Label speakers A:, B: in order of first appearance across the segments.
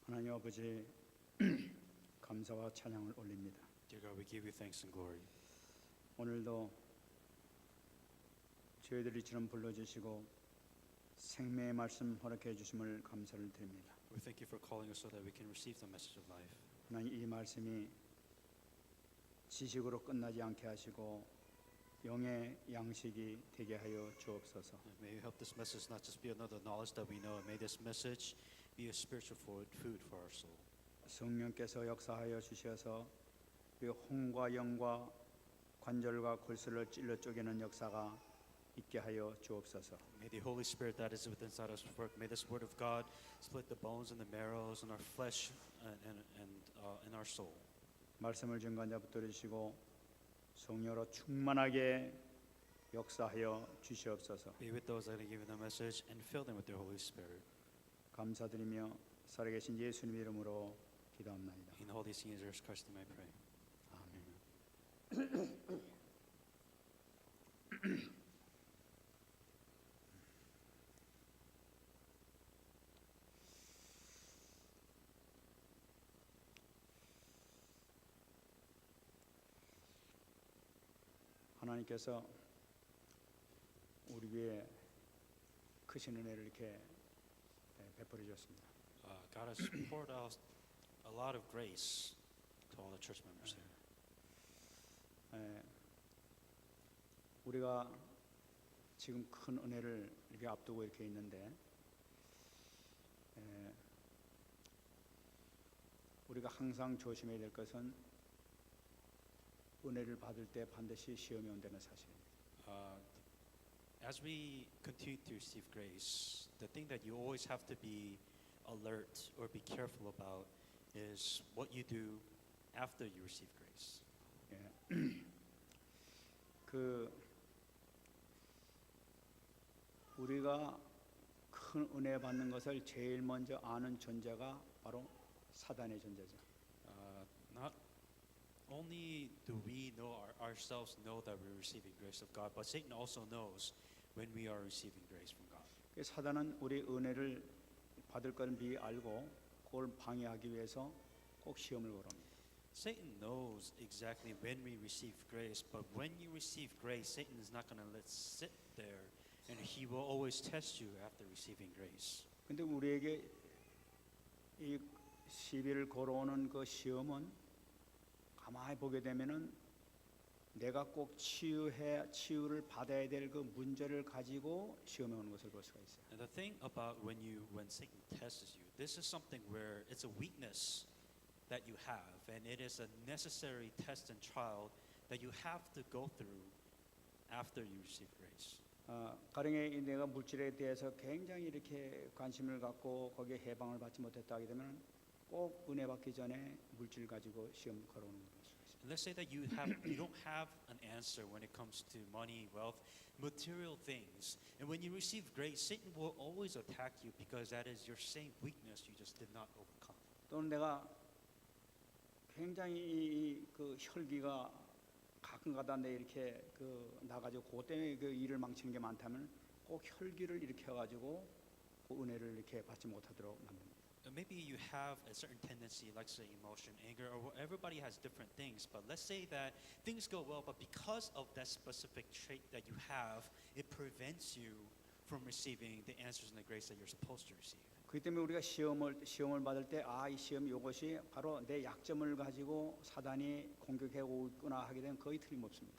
A: 하나님 아버지 감사와 찬양을 올립니다.
B: Dear God, we give you thanks and glory.
A: 오늘도 저희들 이처럼 불러주시고 생명의 말씀 허락해 주심을 감사를 드립니다.
B: We thank you for calling us so that we can receive the message of life.
A: 하나님 이 말씀이 지식으로 끝나지 않게 하시고 영의 양식이 되게 하여 주옵소서.
B: May you help this message not just be another knowledge that we know. May this message be a spiritual food for our soul.
A: 성령께서 역사하여 주셔서 그 혼과 영과 관절과 골수를 찔러 쪼개는 역사가 있게 하여 주옵소서.
B: May the Holy Spirit that is within inside us work. May this word of God split the bones and the marrows and our flesh and our soul.
A: 말씀을 증거자 붙들어 주시고 성령으로 충만하게 역사하여 주시옵소서.
B: Be with those that are giving the message and fill them with their Holy Spirit.
A: 감사드리며 살아계신 예수님 이름으로 기도합나이다.
B: In the Holy Saint Jesus Christ, I pray.
A: 아멘. 하나님께서 우리 위에 크신 은혜를 이렇게 베풀어 주셨습니다.
B: God has poured out a lot of grace to all the church members here.
A: 우리가 지금 큰 은혜를 이렇게 앞두고 이렇게 있는데 우리가 항상 조심해야 될 것은 은혜를 받을 때 반드시 시험이 온다는 사실입니다.
B: As we continue to receive grace, the thing that you always have to be alert or be careful about is what you do after you receive grace.
A: 우리가 큰 은혜 받는 것을 제일 먼저 아는 존재가 바로 사단의 존재죠.
B: Not only do we know ourselves know that we're receiving grace of God, but Satan also knows when we are receiving grace from God.
A: 사단은 우리 은혜를 받을 것을 미리 알고 그걸 방해하기 위해서 꼭 시험을 걸어옵니다.
B: Satan knows exactly when we receive grace, but when you receive grace, Satan is not going to let it sit there, and he will always test you after receiving grace.
A: 근데 우리에게 이 시비를 걸어오는 그 시험은 가만히 보게 되면은 내가 꼭 치유를 받아야 될 그 문제를 가지고 시험에 오는 것을 볼 수가 있어요.
B: And the thing about when Satan tests you, this is something where it's a weakness that you have, and it is a necessary test and trial that you have to go through after you receive grace.
A: 가령에 내가 물질에 대해서 굉장히 이렇게 관심을 갖고 거기에 해방을 받지 못했다 하게 되면 꼭 은혜 받기 전에 물질 가지고 시험 걸어오는 거죠.
B: And let's say that you don't have an answer when it comes to money, wealth, material things. And when you receive grace, Satan will always attack you because that is your same weakness you just did not overcome.
A: 또는 내가 굉장히 그 혈기가 가끔가다 내 이렇게 나가지고 그것 때문에 그 일을 망치는 게 많다면 꼭 혈기를 일으켜가지고 그 은혜를 이렇게 받지 못하도록 만듭니다.
B: Maybe you have a certain tendency, like say emotion, anger, or everybody has different things. But let's say that things go well, but because of that specific trait that you have, it prevents you from receiving the answers and the grace that you're supposed to receive.
A: 그렇기 때문에 우리가 시험을 받을 때 이 시험 이것이 바로 내 약점을 가지고 사단이 공격해 오고 있구나 하게 되면 거의 틀림없습니다.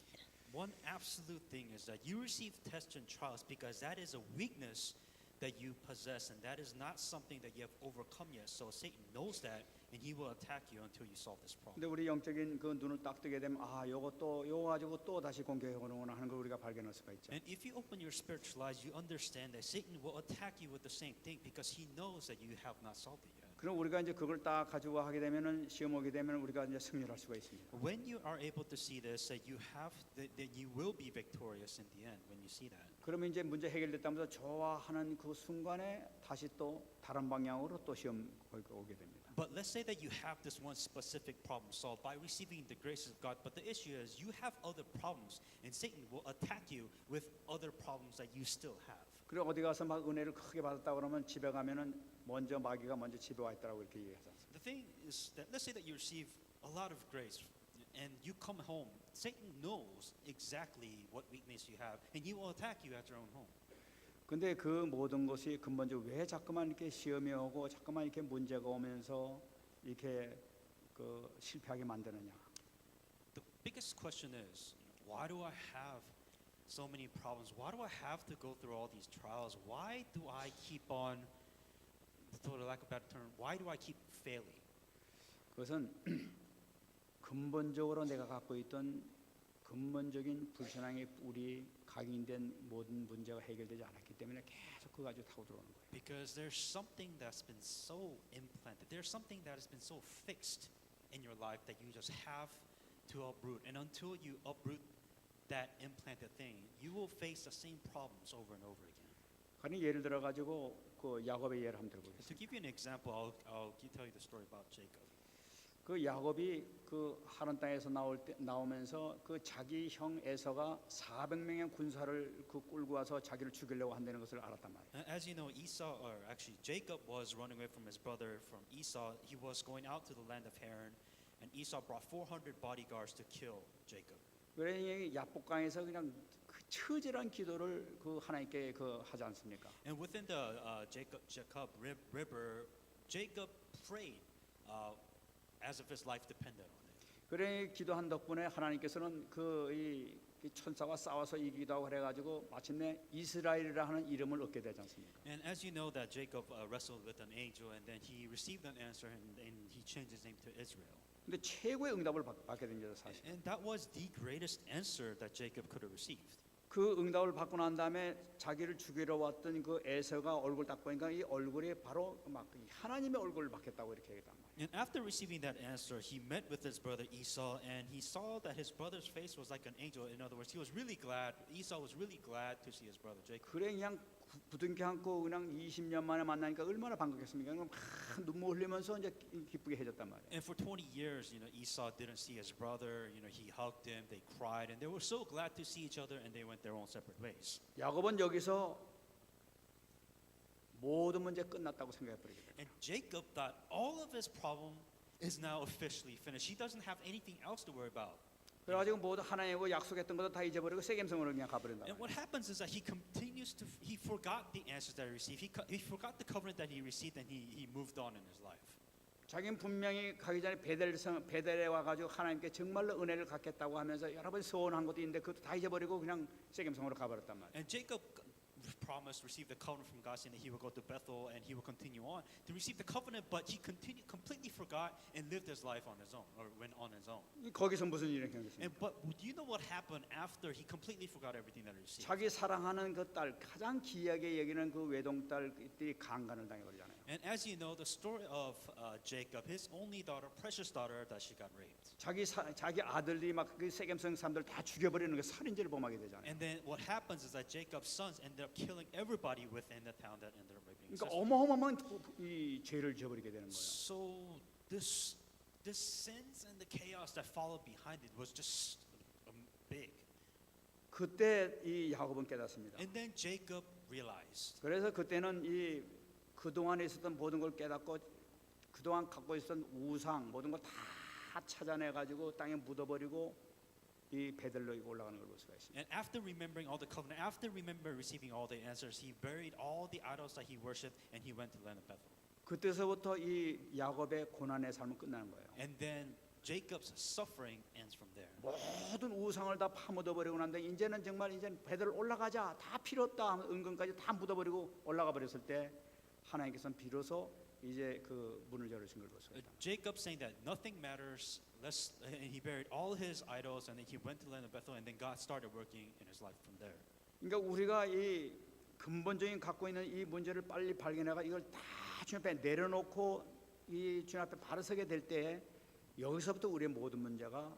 B: One absolute thing is that you receive tests and trials because that is a weakness that you possess, and that is not something that you have overcome yet. So Satan knows that, and he will attack you until you solve this problem.
A: 근데 우리 영적인 그 눈을 딱 뜨게 되면 요거 가지고 또 다시 공격해 오는구나 하는 걸 우리가 발견할 수가 있죠.
B: And if you open your spiritual eyes, you understand that Satan will attack you with the same thing because he knows that you have not solved it yet.
A: 그럼 우리가 이제 그걸 딱 가지고 하게 되면은 시험 오게 되면 우리가 이제 승리를 할 수가 있습니다.
B: When you are able to see this, that you will be victorious in the end. When you see that.
A: 그러면 이제 문제 해결됐다면서 좋아하는 그 순간에 다시 또 다른 방향으로 또 시험 오게 됩니다.
B: But let's say that you have this one specific problem solved by receiving the grace of God. But the issue is you have other problems, and Satan will attack you with other problems that you still have.
A: 그리고 어디 가서 막 은혜를 크게 받았다 그러면 집에 가면은 먼저 마귀가 먼저 집에 와 있다라고 이렇게 얘기하지 않습니까?
B: The thing is that let's say that you receive a lot of grace, and you come home. Satan knows exactly what weakness you have, and he will attack you at your own home.
A: 근데 그 모든 것이 근본적으로 왜 자꾸만 이렇게 시험이 오고 자꾸만 이렇게 문제가 오면서 이렇게 그 실패하게 만드느냐?
B: The biggest question is, why do I have so many problems? Why do I have to go through all these trials? Why do I keep on, for lack of a better term, why do I keep failing?
A: 그것은 근본적으로 내가 갖고 있던 근본적인 불신앙의 우리 각인된 모든 문제가 해결되지 않았기 때문에 계속 그거 가지고 타고 들어오는 거예요.
B: Because there's something that's been so implanted. There's something that has been so fixed in your life that you just have to uproot. And until you uproot that implanted thing, you will face the same problems over and over again.
A: 아니 예를 들어 가지고 그 야곱의 예를 한번 들어보겠습니다.
B: To give you an example, I'll tell you the story about Jacob.
A: 그 야곱이 그 하란 땅에서 나오면서 그 자기 형 에서가 400명의 군사를 그 끌고 와서 자기를 죽이려고 한다는 것을 알았단 말이에요.
B: As you know, Esau, or actually Jacob, was running away from his brother from Esau. He was going out to the land of Haran, and Esau brought 400 bodyguards to kill Jacob.
A: 그러니 야복강에서 그냥 그 처절한 기도를 그 하나님께 그 하지 않습니까?
B: And within the Jacob River, Jacob prayed as if his life depended on it.
A: 그래 기도한 덕분에 하나님께서는 이 천사와 싸워서 이기기도 하고 그래가지고 마침내 이스라엘이라 하는 이름을 얻게 되지 않습니까?
B: And as you know, that Jacob wrestled with an angel, and then he received an answer, and he changed his name to Israel.
A: 근데 최고의 응답을 받게 된 거죠 사실.
B: And that was the greatest answer that Jacob could have received.
A: 그 응답을 받고 난 다음에 자기를 죽이러 왔던 그 에서가 얼굴 딱 보니까 이 얼굴이 바로 막 하나님의 얼굴을 받겠다고 이렇게 얘기했단 말이에요.
B: And after receiving that answer, he met with his brother Esau, and he saw that his brother's face was like an angel. In other words, he was really glad. Esau was really glad to see his brother Jacob.
A: 그래 그냥 부둥켜 안고 그냥 20년 만에 만나니까 얼마나 반갑겠습니까? 그럼 막 눈물 흘리면서 이제 기쁘게 해줬단 말이에요.
B: And for 20 years, Esau didn't see his brother. He hugged him, they cried, and they were so glad to see each other, and they went their own separate ways.
A: 야곱은 여기서 모든 문제 끝났다고 생각해 버리게 돼요.
B: And Jacob thought all of his problem is now officially finished. He doesn't have anything else to worry about.
A: 그래가지고 모두 하나님하고 약속했던 것도 다 잊어버리고 세겜성으로 그냥 가버린다.
B: And what happens is that he forgot the answers that he received. He forgot the covenant that he received, and he moved on in his life.
A: 자기는 분명히 가기 전에 베델에 와가지고 하나님께 정말로 은혜를 갖겠다고 하면서 여러 번 소원한 것도 있는데 그것도 다 잊어버리고 그냥 세겜성으로 가버렸단 말이에요.
B: And Jacob promised, received the covenant from God, saying that he would go to Bethel and he would continue on to receive the covenant, but he completely forgot and lived his life on his own, or went on his own.
A: 거기서 무슨 일이 생겼습니까?
B: But do you know what happened after he completely forgot everything that he received?
A: 자기 사랑하는 그 딸 가장 귀하게 여기는 그 외동딸들이 강간을 당해버리잖아요.
B: And as you know, the story of Jacob, his only daughter, precious daughter, that she got raped.
A: 자기 아들들이 막 그 세겜성 사람들 다 죽여버리는 그 살인죄를 범하게 되잖아요.
B: And then what happens is that Jacob's sons ended up killing everybody within the town that ended up raping his
A: 그러니까
B: sister.
A: 어마어마한 이 죄를 저버리게 되는 거예요.
B: So this sins and the chaos that followed behind it was just big.
A: 그때 이 야곱은 깨닫습니다.
B: And then Jacob realized.
A: 그래서 그때는 이 그동안에 있었던 모든 걸 깨닫고 그동안 갖고 있었던 우상 모든 걸 다 찾아내 가지고 땅에 묻어버리고 이 베들로 올라가는 걸 볼 수가 있습니다.
B: And after remembering all the covenant, after receiving all the answers, he buried all the idols that he worshipped, and he went to the land of Bethel.
A: 그때서부터 이 야곱의 고난의 삶은 끝나는 거예요.
B: And then Jacob's suffering ends from there.
A: 모든 우상을 다 파묻어버리고 난데 이제는 정말 이제 베들 올라가자 다 필요 없다 하면 은근까지 다 묻어버리고 올라가 버렸을 때 하나님께서는 비로소 이제 그 문을 열으신 걸 볼 수가 있다.
B: Jacob saying that nothing matters. And he buried all his idols, and then he went to the land of Bethel, and then God started working in his life from there.
A: 그러니까 우리가 이 근본적인 갖고 있는 이 문제를 빨리 발견해가 이걸 다 주님 앞에 내려놓고 이 주님 앞에 바로 서게 될 때 여기서부터 우리의 모든 문제가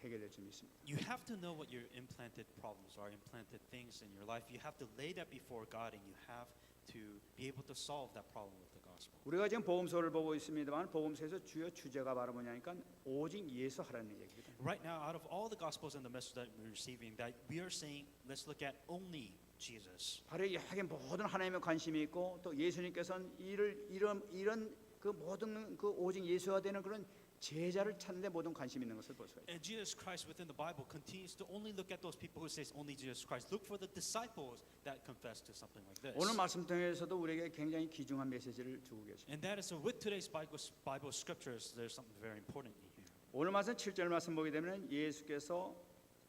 A: 해결될 수 있습니다.
B: You have to know what your implanted problems are, implanted things in your life. You have to lay that before God, and you have to be able to solve that problem with the gospel.
A: 우리가 지금 복음서를 보고 있습니다만 복음서에서 주요 주제가 바로 뭐냐니까 오직 예수 하라는 얘기입니다.
B: Right now, out of all the gospels and the message that we're receiving, that we are saying, let's look at only Jesus.
A: 바로 여기 모든 하나님의 관심이 있고 또 예수님께서는 이런 그 모든 그 오직 예수가 되는 그런 제자를 찾는데 모든 관심 있는 것을 볼 수가 있어요.
B: And Jesus Christ within the Bible continues to only look at those people who says only Jesus Christ. Look for the disciples that confess to something like this.
A: 오늘 말씀 통해서도 우리에게 굉장히 귀중한 메시지를 주고 계십니다.
B: And that is so with today's Bible scriptures, there's something very important in here.
A: 오늘 말씀 7절 말씀 보게 되면 예수께서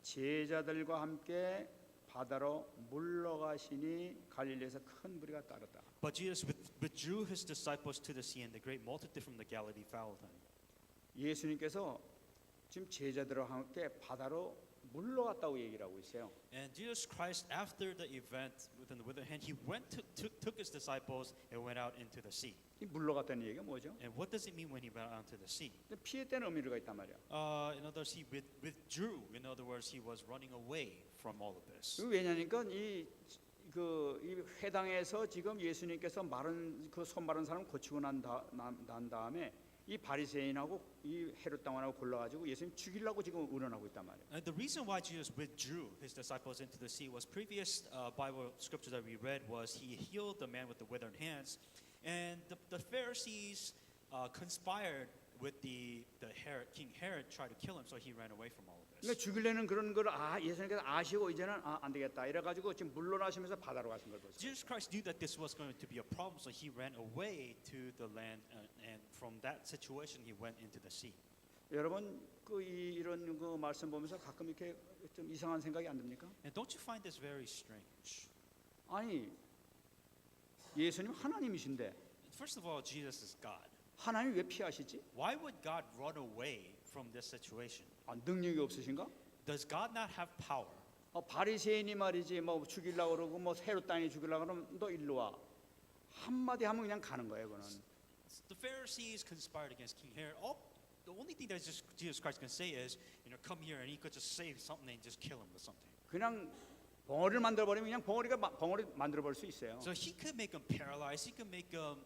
A: 제자들과 함께 바다로 물러가시니 갈릴리에서 큰 무리가 따랐다.
B: But Jesus withdrew his disciples to the sea, and the great multitude from the Galilee followed him.
A: 예수님께서 지금 제자들과 함께 바다로 물러갔다고 얘기를 하고 있어요.
B: And Jesus Christ, after the event within the withered hand, he took his disciples and went out into the sea.
A: 이 물러갔다는 얘기가 뭐죠?
B: And what does it mean when he went out into the sea?
A: 피했다는 의미가 있단 말이야.
B: In other words, he withdrew. In other words, he was running away from all of this.
A: 왜냐니까 이 회당에서 지금 예수님께서 손 마른 사람 고치고 난 다음에 이 바리새인하고 이 헤롯 당원하고 골라가지고 예수님 죽이려고 지금 의논하고 있단 말이에요.
B: And the reason why Jesus withdrew his disciples into the sea was previous Bible scripture that we read was he healed the man with the withered hands, and the Pharisees conspired with King Herod tried to kill him, so he ran away from all of this.
A: 그러니까 죽이려는 그런 걸 예수님께서 아시고 이제는 안 되겠다 이래가지고 지금 물러나시면서 바다로 가신 걸 보세요.
B: Jesus Christ knew that this was going to be a problem, so he ran away to the land, and from that situation he went into the sea.
A: 여러분 이런 그 말씀 보면서 가끔 이렇게 좀 이상한 생각이 안 듭니까?
B: And don't you find this very strange?
A: 아니 예수님 하나님이신데
B: First of all, Jesus is God.
A: 하나님 왜 피하시지?
B: Why would God run away from this situation?
A: 능력이 없으신가?
B: Does God not have power?
A: 바리새인이 말이지 뭐 죽이려고 그러고 뭐 헤롯 땅에 죽이려고 그러면 너 일로 와 한마디 하면 그냥 가는 거예요. 그는
B: The Pharisees conspired against King Herod. The only thing that Jesus Christ can say is, come here, and he could just say something and just kill him with something.
A: 그냥 벙어리를 만들어 버리면 그냥 벙어리 만들어 볼 수 있어요.
B: So he could make them paralyzed. He could make them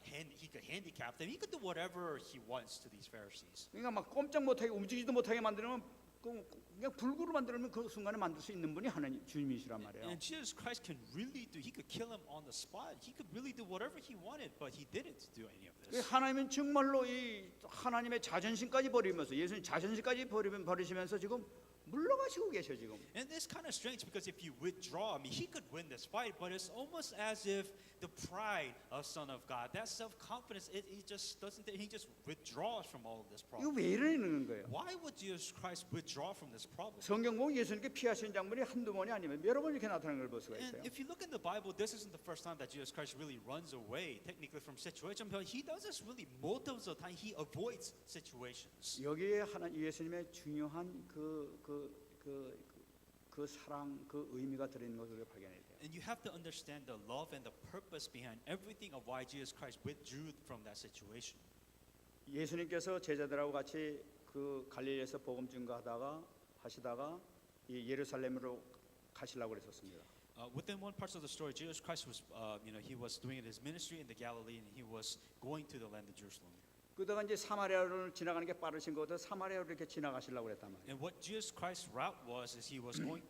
B: he could handicap them. He could do whatever he wants to these Pharisees.
A: 그러니까 막 꼼짝 못하게 움직이지도 못하게 만들면 그냥 불구로 만들면 그 순간에 만들 수 있는 분이 하나님 주님이시란 말이에요.
B: And Jesus Christ can really do. He could kill him on the spot. He could really do whatever he wanted, but he didn't do any of this.
A: 하나님은 정말로 이 하나님의 자존심까지 버리면서 예수님 자존심까지 버리시면서 지금 물러가시고 계셔 지금.
B: And it's kind of strange because if you withdraw, he could win this fight, but it's almost as if the pride of Son of God, that self-confidence, he just doesn't. He just withdraws from all of this
A: 이거
B: problem.
A: 왜 이러는 거예요?
B: Why would Jesus Christ withdraw from this problem?
A: 성경 보면 예수님께 피하시는 장면이 한두 번이 아니면 여러 번 이렇게 나타나는 걸 볼 수가
B: And
A: 있어요.
B: if you look in the Bible, this isn't the first time that Jesus Christ really runs away, technically from situation, but he does this really multiple of the time. He avoids situations.
A: 여기에 예수님의 중요한 그 사랑, 그 의미가 들어있는 것을 우리가 발견해야 돼요.
B: And you have to understand the love and the purpose behind everything of why Jesus Christ withdrew from that situation.
A: 예수님께서 제자들하고 같이 그 갈릴리에서 복음 하시다가 이 예루살렘으로 가시려고 그랬었습니다.
B: Within one part of the story, Jesus Christ was, he was doing his ministry in the Galilee, and he was going to the land of Jerusalem.
A: 그러다가 이제 사마리아를 지나가는 게 빠르신 것보다 사마리아로 이렇게 지나가시려고 그랬단 말이에요.
B: And what Jesus Christ's route was, is he was going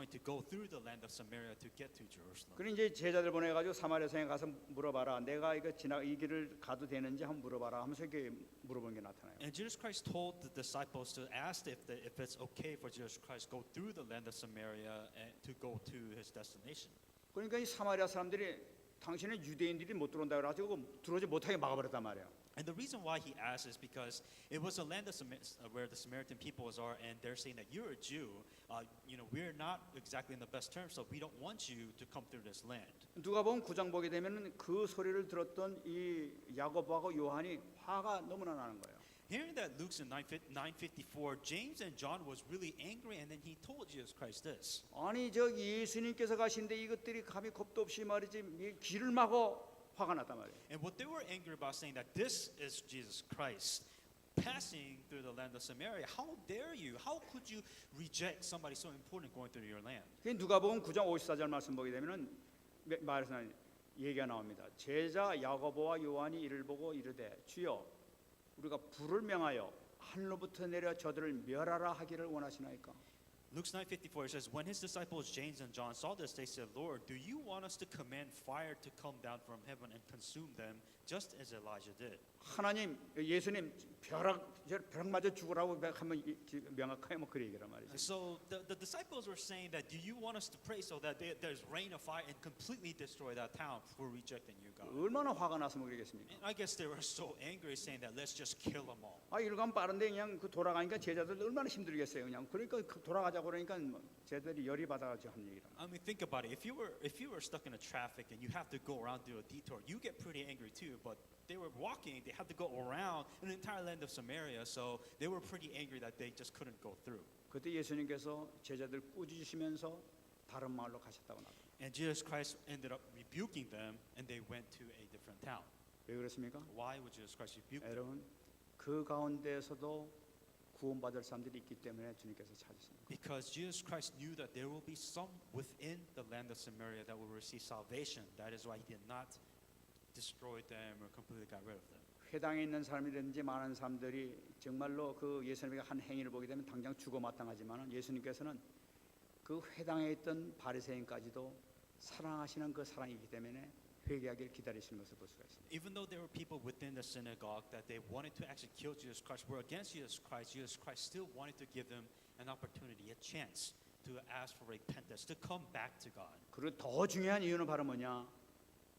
B: to go through the land of Samaria to get to Jerusalem.
A: 그리고 이제 제자들 보내가지고 사마리아 성에 가서 물어봐라. 내가 이 길을 가도 되는지 한번 물어봐라. 하면서 이렇게 물어보는 게 나타나요.
B: And Jesus Christ told the disciples to ask if it's okay for Jesus Christ go through the land of Samaria and to go to his destination.
A: 그러니까 이 사마리아 사람들이 당신은 유대인들이 못 들어온다 그래가지고 들어오지 못하게 막아버렸단 말이에요.
B: And the reason why he asked is because it was a land of where the Samaritan peoples are, and they're saying that you're a Jew. We're not exactly in the best terms, so we don't want you to come through this land.
A: 누가복음 9장 보게 되면은 그 소리를 들었던 이 야고보하고 요한이 화가 너무나 나는 거예요.
B: Hearing that Luke's in 9:54, James and John was really angry, and then he told Jesus Christ this.
A: 아니 예수님께서 가신데 이것들이 감히 겁도 없이 말이지 길을 막어 화가 났단 말이에요.
B: And what they were angry about, saying that this is Jesus Christ passing through the land of Samaria. How dare you? How could you reject somebody so important going through your land?
A: 누가복음 9장 54절 말씀 보게 되면은 말씀하는 얘기가 나옵니다. 제자 야고보와 요한이 이를 보고 이르되 주여 우리가 불을 명하여 하늘로부터 내려 저들을 멸하라 하기를 원하시나이까?
B: Luke 9:54 says, when his disciples James and John saw this, they said, Lord, do you want us to command fire to come down from heaven and consume them, just as Elijah did?
A: 하나님, 예수님 벼락맞아 죽으라고 하면 명확하게 뭐 그런 얘기란 말이죠.
B: So the disciples were saying that, do you want us to pray so that there's rain of fire and completely destroy that town for rejecting you, God?
A: 얼마나 화가 나서 그러겠습니까?
B: And I guess they were so angry, saying that let's just kill them all.
A: 아 일간 빠른데 그냥 그 돌아가니까 제자들 얼마나 힘들겠어요. 그냥 그러니까 돌아가자고 그러니까 뭐 제자들이 열이 받아가지고 한 얘기란.
B: I mean, think about it. If you were stuck in a traffic and you have to go around do a detour, you get pretty angry too. But they were walking; they had to go around an entire land of Samaria, so they were pretty angry that they just couldn't go through.
A: 그때 예수님께서 제자들 꾸짖으시면서 다른 마을로 가셨다고 나와요.
B: And Jesus Christ ended up rebuking them, and they went to a different town.
A: 왜 그렇습니까?
B: Why would Jesus Christ rebuke them?
A: 여러분 그 가운데에서도 구원받을 사람들이 있기 때문에 주님께서 찾으십니다.
B: Because Jesus Christ knew that there will be some within the land of Samaria that will receive salvation. That is why He did not destroy them or completely got rid of them.
A: 회당에 있는 사람이든지 많은 사람들이 정말로 그 예수님의 한 행위를 보게 되면 당장 죽어 마땅하지만 예수님께서는 그 회당에 있던 바리새인까지도 사랑하시는 그 사랑이기 때문에 회개하기를 기다리시는 것을 볼 수가 있습니다.
B: Even though there were people within the synagogue that they wanted to actually kill Jesus Christ, were against Jesus Christ still wanted to give them an opportunity, a chance to ask for repentance, to come back to God.
A: 그리고 더 중요한 이유는 바로 뭐냐?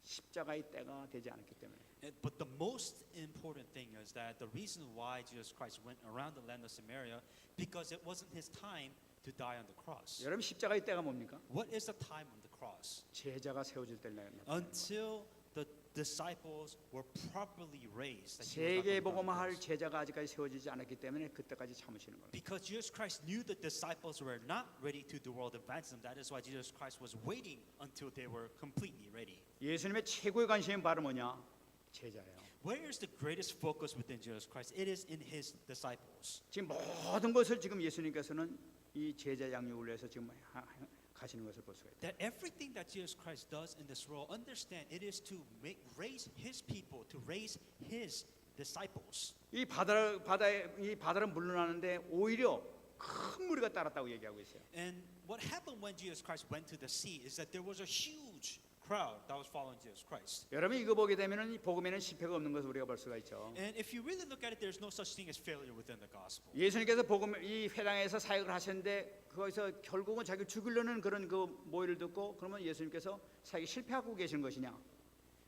A: 십자가의 때가 되지 않았기 때문에.
B: But the most important thing is that the reason why Jesus Christ went around the land of Samaria, because it wasn't His time to die on the cross.
A: 여러분 십자가의 때가 뭡니까?
B: What is the time on the cross?
A: 제자가 세워질 때입니다.
B: Until the disciples were properly raised. That he was not
A: 세계
B: going to die on the
A: 복음할
B: cross.
A: 제자가 아직까지 세워지지 않았기 때문에 그때까지 참으시는 거예요.
B: Because Jesus Christ knew the disciples were not ready to do world evangelism. That is why Jesus Christ was waiting until they were completely ready.
A: 예수님의 최고의 관심은 바로 뭐냐? 제자예요.
B: Where is the greatest focus within Jesus Christ? It is in His disciples.
A: 지금 모든 것을 지금 예수님께서는 이 제자 양육을 위해서 지금 가시는 것을 볼 수가 있다.
B: That everything that Jesus Christ does in this world, understand it is to raise His people, to raise His disciples.
A: 이 바다를 물러나는데 오히려 큰 무리가 따랐다고 얘기하고 있어요.
B: And what happened when Jesus Christ went to the sea is that there was a huge crowd that was following Jesus Christ.
A: 여러분 이거 보게 되면은 이 복음에는 실패가 없는 것을 우리가 볼 수가 있죠.
B: And if you really look at it, there's no such thing as failure within the gospel.
A: 예수님께서 복음 이 회당에서 사역을 하셨는데 거기서 결국은 자기를 죽이려는 그런 그 모의를 듣고 그러면 예수님께서 사역이 실패하고 계신 것이냐?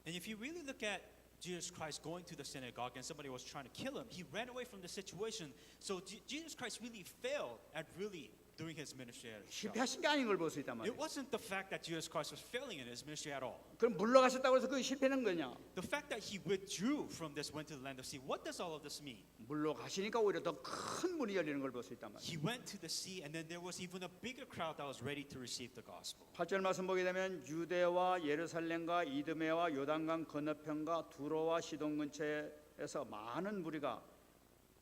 B: And if you really look at Jesus Christ going to the synagogue and somebody was trying to kill him, he ran away from the situation. So Jesus Christ really failed at really doing his ministry at his job.
A: 실패하신 게 아닌 걸 볼 수 있단
B: It
A: 말이에요.
B: wasn't the fact that Jesus Christ was failing in his ministry at all.
A: 그럼 물러가셨다고 해서 그 실패는 거냐?
B: The fact that he withdrew from this, went to the land of sea, what does all of this mean?
A: 물러가시니까 오히려 더 큰 문이 열리는 걸 볼 수 있단 말이에요.
B: He went to the sea and then there was even a bigger crowd that was ready to receive the gospel.
A: 8절 말씀 보게 되면 유대와 예루살렘과 이드메와 요단강 건너편과 두로와 시돈 근처에서 많은 무리가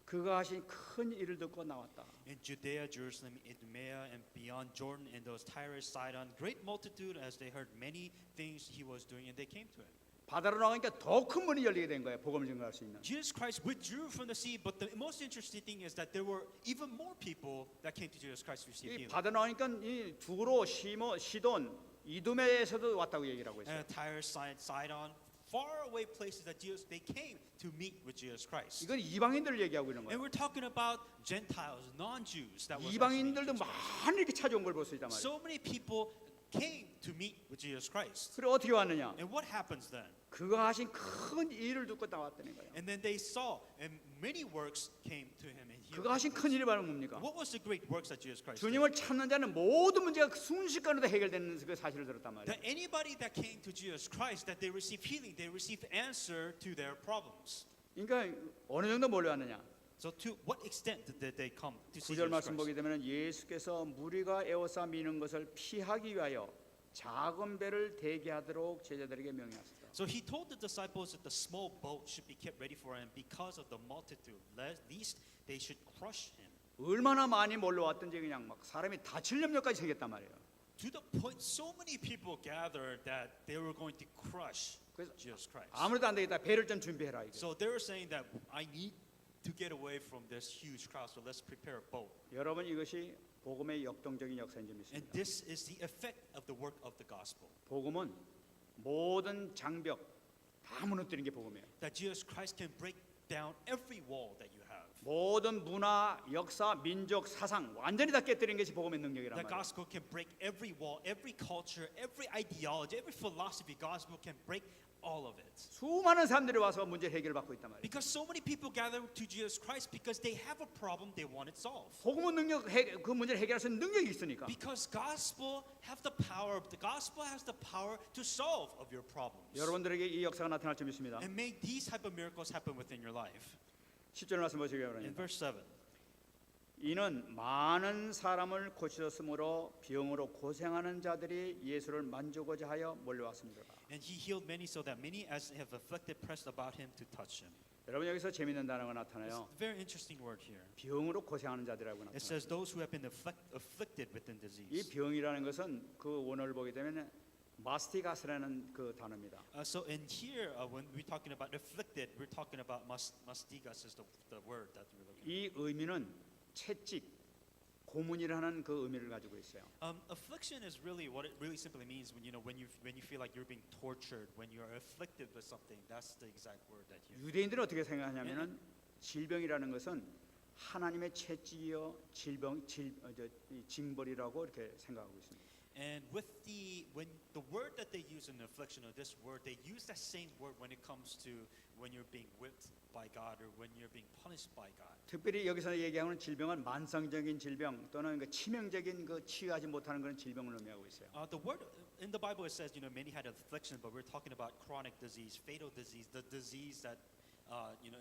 A: 그가 하신 큰 일을 듣고 나왔다.
B: In Judea, Jerusalem, Idumea, and beyond Jordan, and those Tyrus, Sidon, great multitude as they heard many things he was doing, and they came to him.
A: 바다로 나가니까 더 큰 문이 열리게 된 거예요. 복음을 증거할 수 있는.
B: Jesus Christ withdrew from the sea, but the most interesting thing is that there were even more people that came to Jesus Christ to receive
A: 이
B: healing.
A: 바다 나가니까 이 두로, 시돈, 이두메에서도 왔다고 얘기를 하고 있어요.
B: And Tyrus, Sidon, far away places that they came to meet with Jesus Christ.
A: 이건 이방인들을 얘기하고 있는
B: And
A: 거예요.
B: we're talking about Gentiles, non-Jews that was
A: 이방인들도 많이 이렇게 찾아온 걸 볼 수 있단 말이에요.
B: so many people came to meet with Jesus Christ.
A: 그리고 어떻게 왔느냐?
B: And what happens then?
A: 그가 하신 큰 일을 듣고 나왔다는 거예요.
B: And then they saw, and many works came to him. And he
A: 그가 하신 큰 일이 바로 뭡니까?
B: what was the great works that Jesus Christ did?
A: 주님을 찾는 자는 모든 문제가 순식간에 해결되는 그 사실을 들었단 말이에요.
B: That anybody that came to Jesus Christ, that they received healing, they received answer to their problems.
A: 그러니까 어느 정도 몰려왔느냐?
B: So to what extent did they come to see
A: 9절
B: Jesus
A: 말씀
B: Christ?
A: 보게 되면 예수께서 무리가 에워싸 미는 것을 피하기 위하여 작은 배를 대기하도록 제자들에게 명령하셨다.
B: So he told the disciples that the small boat should be kept ready for him because of the multitude, lest they should crush him.
A: 얼마나 많이 몰려왔든지 그냥 막 사람이 다칠 염려까지 생겼단 말이에요.
B: to the point so many people gathered that they were going to crush
A: 그래서
B: Jesus Christ.
A: 아무래도 안 되겠다. 배를 좀 준비해라. 이게.
B: So they were saying that I need to get away from this huge crowd, so let's prepare a boat.
A: 여러분 이것이 복음의 역동적인 역사인 줄
B: And
A: 믿습니다.
B: this is the effect of the work of the gospel.
A: 복음은 모든 장벽 다 무너뜨리는 게 복음이에요.
B: That Jesus Christ can break down every wall that you have.
A: 모든 문화, 역사, 민족, 사상 완전히 다 깨뜨리는 것이 복음의 능력이란
B: The
A: 말이에요.
B: gospel can break every wall, every culture, every ideology, every philosophy. Gospel can break all of it.
A: 수많은 사람들이 와서 문제 해결을 받고 있단 말이에요.
B: Because so many people gather to Jesus Christ because they have a problem they want it solved.
A: 복음은 그 문제를 해결할 수 있는 능력이 있으니까.
B: Because gospel the gospel has the power to solve of your problems.
A: 여러분들에게 이 역사가 나타날 줄 믿습니다.
B: And may these type of miracles happen within your life.
A: 10절 말씀 보시기
B: In
A: 바랍니다.
B: verse 7.
A: 이는 많은 사람을 고치셨으므로 병으로 고생하는 자들이 예수를 만지고자 하여 몰려왔습니다.
B: And he healed many so that many as have afflicted pressed about him to touch him.
A: 여러분 여기서 재미있는 단어가
B: It's
A: 나타나요.
B: a very interesting word here.
A: 병으로 고생하는 자들이라고
B: It
A: 나타나요.
B: says those who have been afflicted with
A: 이
B: disease.
A: 병이라는 것은 그 원어를 보게 되면 마스티가스라는 그 단어입니다.
B: So in here, when we're talking about afflicted, we're talking about mastigas is the word that we're looking at.
A: 이 의미는 채찍, 고문이라는 그 의미를 가지고 있어요.
B: Affliction is really what it really simply means when you feel like you're being tortured, when you're afflicted with something. That's the exact word that you.
A: 유대인들은 어떻게 생각하냐면은 질병이라는 것은 하나님의 채찍이요 징벌이라고 이렇게 생각하고 있습니다.
B: And when the word that they use in the affliction of this word, they use that same word when it comes to when you're being whipped by God or when you're being punished by God.
A: 특별히 여기서 얘기하는 질병은 만성적인 질병 또는 그 치명적인 그 치유하지 못하는 그런 질병을 의미하고 있어요.
B: The word in the Bible it says many had affliction, but we're talking about chronic disease, fatal disease, the disease that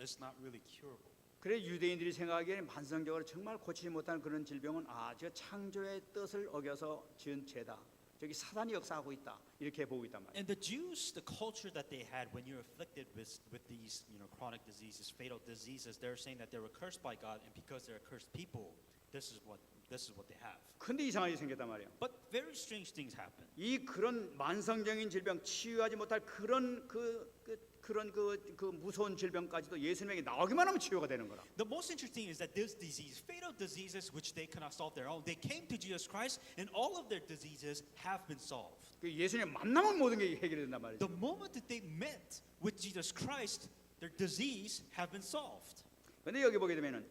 B: is not really curable.
A: 그래 유대인들이 생각하기에는 만성적으로 정말 고치지 못하는 그런 질병은 저 창조의 뜻을 어겨서 지은 죄다. 저기 사단이 역사하고 있다. 이렇게 보고 있단 말이에요.
B: And the Jews, the culture that they had when you're afflicted with these chronic diseases, fatal diseases, they're saying that they were cursed by God, and because they're a cursed people, this is what they have.
A: 근데 이상하게 생겼단 말이에요.
B: But very strange things happen.
A: 이 그런 만성적인 질병 치유하지 못할 그런 그 무서운 질병까지도 예수님에게 나오기만 하면 치유가 되는 거라.
B: The most interesting is that this disease, fatal diseases which they cannot solve their own, they came to Jesus Christ, and all of their diseases have been solved.
A: 그 예수님 만나면 모든 게 해결된단 말이죠.
B: The moment that they met with Jesus Christ, their disease have been solved.
A: 근데 여기 보게 되면은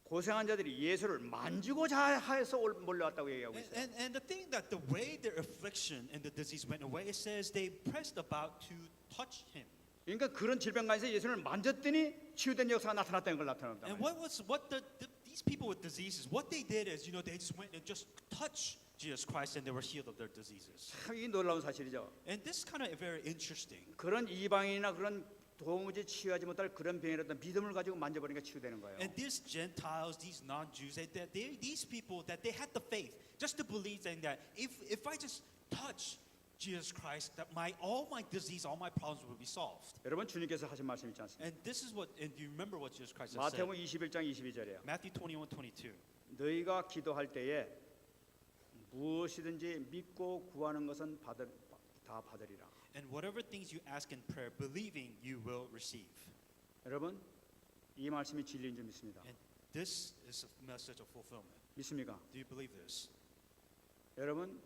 A: 고생한 자들이 예수를 만지고자 해서 몰려왔다고 얘기하고 있어요.
B: And the thing that the way their affliction and the disease went away, it says they pressed about to touch him.
A: 그러니까 그런 질병가에서 예수를 만졌더니 치유된 역사가 나타났다는 걸 나타납니다.
B: And these people with diseases, what they did is, they just went and just touched Jesus Christ and they were healed of their diseases.
A: 참 이 놀라운 사실이죠.
B: And this is kind of very interesting.
A: 그런 이방인이나 그런 도무지 치유하지 못할 그런 병이라도 믿음을 가지고 만져버리니까 치유되는 거예요.
B: And these Gentiles, these non-Jews, these people that they had the faith just to believe that if I just touch Jesus Christ, that all my disease, all my problems will be solved.
A: 여러분 주님께서 하신 말씀 있지 않습니까?
B: And you remember what Jesus Christ has said?
A: 마태복음 21장 22절이에요.
B: Matthew 21:22.
A: 너희가 기도할 때에 무엇이든지 믿고 구하는 것은 다 받으리라.
B: And whatever things you ask in prayer, believing you will receive.
A: 여러분 이 말씀이 진리인 줄 믿습니다.
B: And this is a message of fulfillment.
A: 믿습니까?
B: Do you believe this?
A: 여러분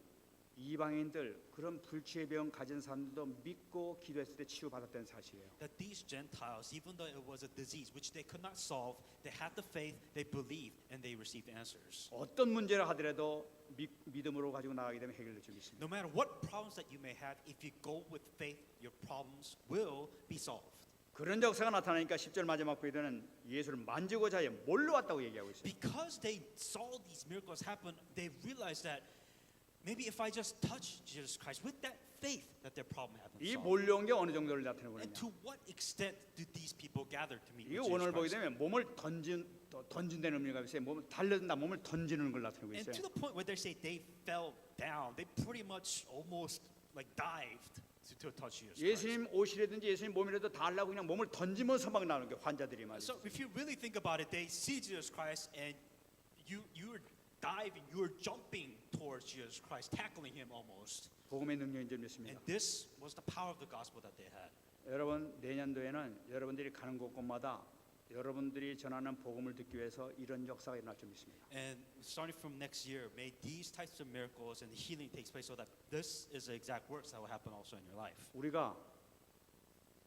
A: 이방인들 그런 불치의 병 가진 사람들도 믿고 기도했을 때 치유받았다는 사실이에요.
B: That these Gentiles, even though it was a disease which they could not solve, they had the faith, they believed, and they received answers.
A: 어떤 문제를 하더라도 믿음으로 가지고 나가게 되면 해결될 줄 믿습니다.
B: No matter what problems that you may have, if you go with faith, your problems will be solved.
A: 그런 역사가 나타나니까 10절 마지막 부에는 예수를 만지고자 해 몰려왔다고 얘기하고 있어요.
B: Because they saw these miracles happen, they realized that maybe if I just touch Jesus Christ with that faith, that their problem had been
A: 이
B: solved.
A: 몰려온 게 어느 정도를 나타내고
B: And
A: 있냐?
B: to what extent do these people gather to meet
A: 이
B: with
A: 오늘
B: Jesus
A: 보게
B: Christ?
A: 되면 몸을 던진다는 의미가 있어요. 몸을 달려든다, 몸을 던지는 걸 나타내고
B: And
A: 있어요.
B: to the point where they say they fell down, they pretty much almost like dived to touch Jesus Christ.
A: 예수님 옷이라든지 예수님 몸이라도 달라고 그냥 몸을 던지면서 막 나오는 게 환자들이 말이죠.
B: So if you really think about it, they see Jesus Christ and you're diving, you are jumping towards Jesus Christ, tackling him almost.
A: 복음의 능력인 줄 믿습니다.
B: And this was the power of the gospel that they had.
A: 여러분 내년도에는 여러분들이 가는 곳곳마다 여러분들이 전하는 복음을 듣기 위해서 이런 역사가 일어날 줄 믿습니다.
B: And starting from next year, may these types of miracles and the healing takes place so that this is the exact works that will happen also in your life.
A: 우리가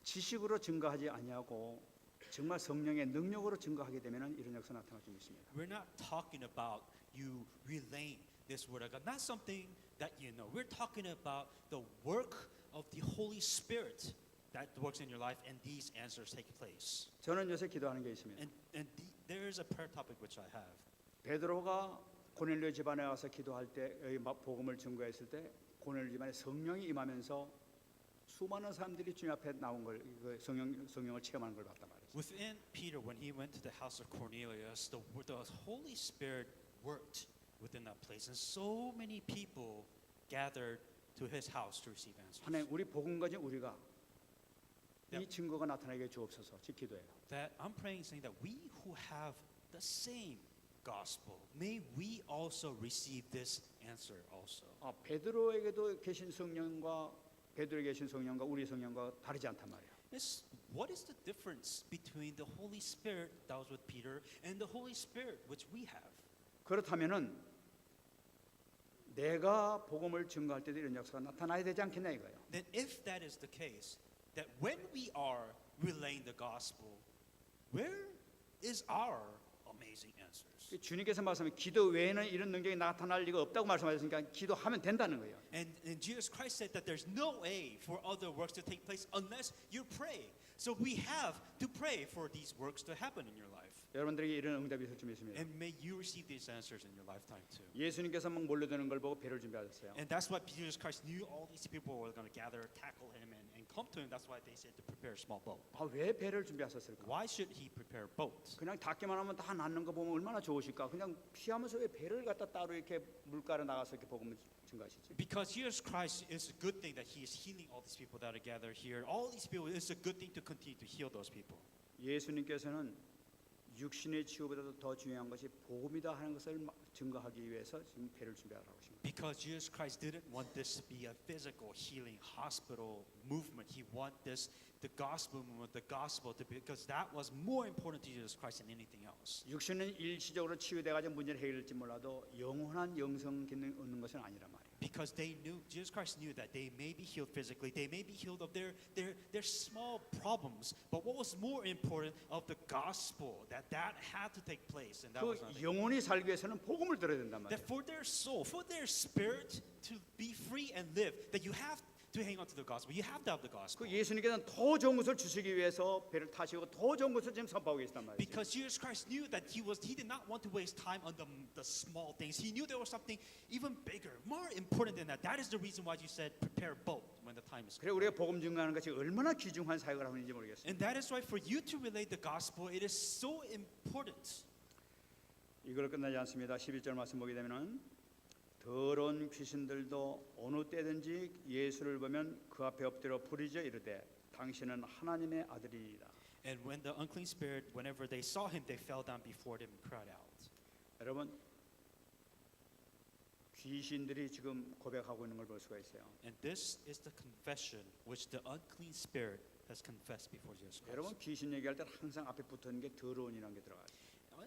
A: 지식으로 증거하지 아니하고 정말 성령의 능력으로 증거하게 되면 이런 역사 나타날 줄 믿습니다.
B: We're not talking about you relaying this word of God, not something that you know. We're talking about the work of the Holy Spirit that works in your life, and these answers take place.
A: 저는 요새 기도하는 게 있습니다.
B: There is a prayer topic which I have.
A: 베드로가 고넬료 집안에 와서 기도할 때 복음을 증거했을 때 고넬료 집안에 성령이 임하면서 수많은 사람들이 주님 앞에 나온 걸 성령을 체험하는 걸 봤단 말이죠.
B: Within Peter, when he went to the house of Cornelius, the Holy Spirit worked within that place, and so many people gathered to his house to receive answers.
A: 하나님 우리 복음 가진 우리가
B: Yep.
A: 이 증거가 나타나게 주옵소서. 제 기도예요.
B: That I'm praying, saying that we who have the same gospel, may we also receive this answer also.
A: 베드로에게도 계신 성령과 베드로에 계신 성령과 우리 성령과 다르지 않단 말이에요.
B: What is the difference between the Holy Spirit that was with Peter and the Holy Spirit which we have?
A: 그렇다면은 내가 복음을 증거할 때도 이런 역사가 나타나야 되지 않겠냐 이거예요.
B: Then if that is the case, that when we are relaying the gospel, where is our amazing answers?
A: 주님께서 말씀하신 기도 외에는 이런 능력이 나타날 리가 없다고 말씀하셨으니까 기도하면 된다는 거예요.
B: And Jesus Christ said that there's no way for other works to take place unless you pray. So we have to pray for these works to happen in your life.
A: 여러분들에게 이런 응답이 있을 줄 믿습니다.
B: And may you receive these answers in your lifetime too.
A: 예수님께서 막 몰려드는 걸 보고 배를 준비하셨어요.
B: And that's why Jesus Christ knew all these people were going to gather, tackle him, and come to him. That's why they said to prepare a small boat.
A: 왜 배를 준비하셨을까?
B: Why should he prepare a boat?
A: 그냥 닿기만 하면 다 낫는 거 보면 얼마나 좋으실까? 그냥 피하면서 왜 배를 갖다 따로 이렇게 물가로 나가서 이렇게 복음을 증거하시지?
B: Because Jesus Christ is a good thing that he is healing all these people that are gathered here. All these people, it's a good thing to continue to heal those people.
A: 예수님께서는 육신의 치유보다도 더 중요한 것이 복음이다 하는 것을 증거하기 위해서 지금 배를 준비하라고 하십니다.
B: Because Jesus Christ didn't want this to be a physical healing hospital movement. He wanted this, the gospel movement, the gospel to be, because that was more important to Jesus Christ than anything else.
A: 육신은 일시적으로 치유돼가지고 문제를 해결할지 몰라도 영원한 영성 기능 얻는 것은 아니란 말이에요.
B: Because they knew, Jesus Christ knew that they may be healed physically, they may be healed of their small problems, but what was more important of the gospel, that had to take place, and that was not
A: 그 영원히 살기 위해서는 복음을 들어야 된단 말이에요.
B: that for their soul, for their spirit to be free and live, that you have to hang on to the gospel. You have to have the gospel.
A: 그 예수님께서는 더 좋은 것을 주시기 위해서 배를 타시고 더 좋은 것을 지금 선포하고 계시단 말이에요.
B: Because Jesus Christ knew that he did not want to waste time on the small things. He knew there was something even bigger, more important than that. That is the reason why you said prepare a boat when the time is
A: 그래 우리가 복음 증거하는 것이 얼마나 귀중한 사역을 하는지 모르겠어요.
B: And that is why for you to relate the gospel, it is so important.
A: 이걸 끝나지 않습니다. 11절 말씀 보게 되면은 더러운 귀신들도 어느 때든지 예수를 보면 그 앞에 엎드려 부르짖어 이르되 당신은 하나님의 아들이니라.
B: And when the unclean spirit, whenever they saw him, they fell down before him and cried out.
A: 여러분 귀신들이 지금 고백하고 있는 걸 볼 수가 있어요.
B: And this is the confession which the unclean spirit has confessed before Jesus Christ.
A: 여러분 귀신 얘기할 때 항상 앞에 붙어있는 게 더러운이라는 게 들어가요.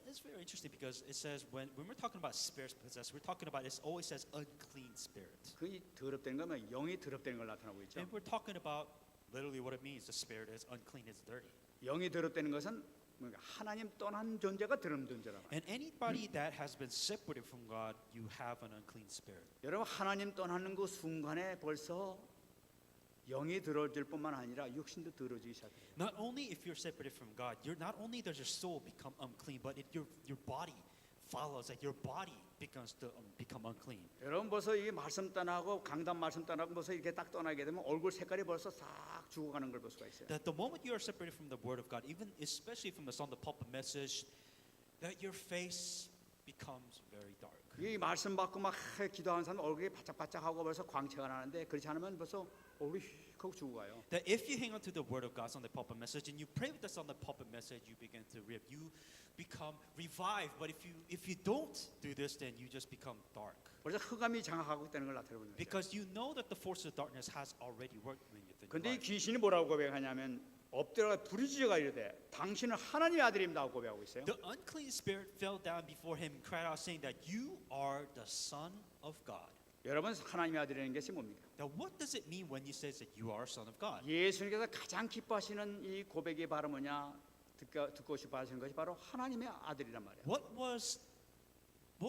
B: It's very interesting because it says when we're talking about spirits possessed, we're talking about it always says unclean spirit.
A: 그 더럽다는 거면 영이 더럽다는 걸 나타나고 있죠.
B: And we're talking about literally what it means. The spirit is unclean, it's dirty.
A: 영이 더럽다는 것은 하나님 떠난 존재가 더러운 존재란 말이에요.
B: And anybody that has been separated from God, you have an unclean spirit.
A: 여러분 하나님 떠나는 그 순간에 벌써 영이 더러워질 뿐만 아니라 육신도 더러워지기 시작해요.
B: Not only if you're separated from God, you're not only does your soul become unclean, but your body follows. Like your body becomes to become unclean.
A: 여러분 벌써 이게 말씀 떠나고 강단 말씀 떠나고 벌써 이렇게 딱 떠나게 되면 얼굴 색깔이 벌써 싹 죽어가는 걸 볼 수가 있어요.
B: That the moment you are separated from the Word of God, even especially from the pulpit message, that your face becomes very dark.
A: 이 말씀 받고 막 기도하는 사람 얼굴이 바짝바짝하고 벌써 광채가 나는데 그렇지 않으면 벌써 얼굴이 휙 하고 죽어가요.
B: That if you hang on to the word of God on the pulpit message and you pray with us on the pulpit message, you begin to rip. You become revived. But if you don't do this, then you just become dark.
A: 벌써 흑암이 장악하고 있다는 걸 나타내고 있는 거예요.
B: Because you know that the force of darkness has already worked within your
A: 근데 이
B: life.
A: 귀신이 뭐라고 고백하냐면 엎드려 부르짖어가 이르되 당신은 하나님의 아들입니다 하고 고백하고 있어요.
B: The unclean spirit fell down before him and cried out, saying that you are the Son of God.
A: 여러분 하나님의 아들이라는 것이 뭡니까?
B: Now, what does it mean when he says that you are a son of God?
A: 예수님께서 가장 기뻐하시는 이 고백이 바로 뭐냐? 듣고 싶어 하시는 것이 바로 하나님의 아들이란 말이에요.
B: What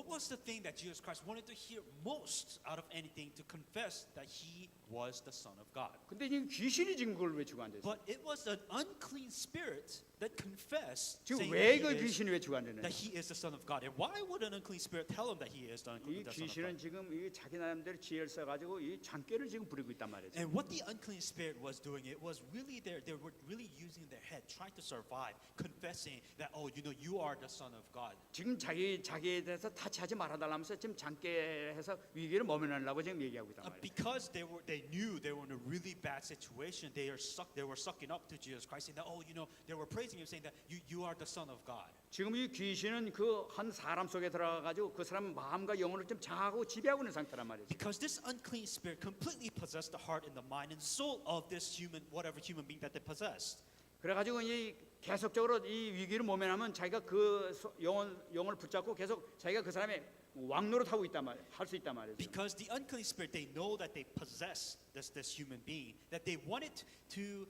B: was the thing that Jesus Christ wanted to hear most out of anything to confess that he was the Son of God?
A: 근데 이 귀신이 지금 그걸 외치고 앉아 있어요.
B: But it was an unclean spirit that confessed,
A: 지금
B: saying
A: 왜
B: that
A: 그 귀신이 외치고 앉아 있느냐?
B: that he is the Son of God. And why would an unclean spirit tell him that he is the
A: 이
B: Son of
A: 귀신은
B: God?
A: 지금 이 자기 나름대로 지혜를 써가지고 이 장깨를 지금 부리고 있단 말이죠.
B: And what the unclean spirit was doing, it was really they were really using their head, trying to survive, confessing that, oh, you know, you are the Son of God.
A: 지금 자기에 대해서 타치하지 말아달라면서 지금 장깨해서 위기를 모면하려고 지금 얘기하고 있단 말이에요.
B: Because they knew they were in a really bad situation, they were sucking up to Jesus Christ, saying that, oh, you know, they were praising him, saying that you are the Son of God.
A: 지금 이 귀신은 그 한 사람 속에 들어가가지고 그 사람 마음과 영혼을 좀 장하고 지배하고 있는 상태란 말이죠.
B: Because this unclean spirit completely possessed the heart and the mind and soul of this whatever human being that they possessed.
A: 그래가지고 이 계속적으로 이 위기를 모면하면 자기가 그 영혼을 붙잡고 계속 자기가 그 사람의 왕노릇 하고 있단 말, 할 수 있단 말이죠.
B: Because the unclean spirit, they know that they possess this human being, that they wanted to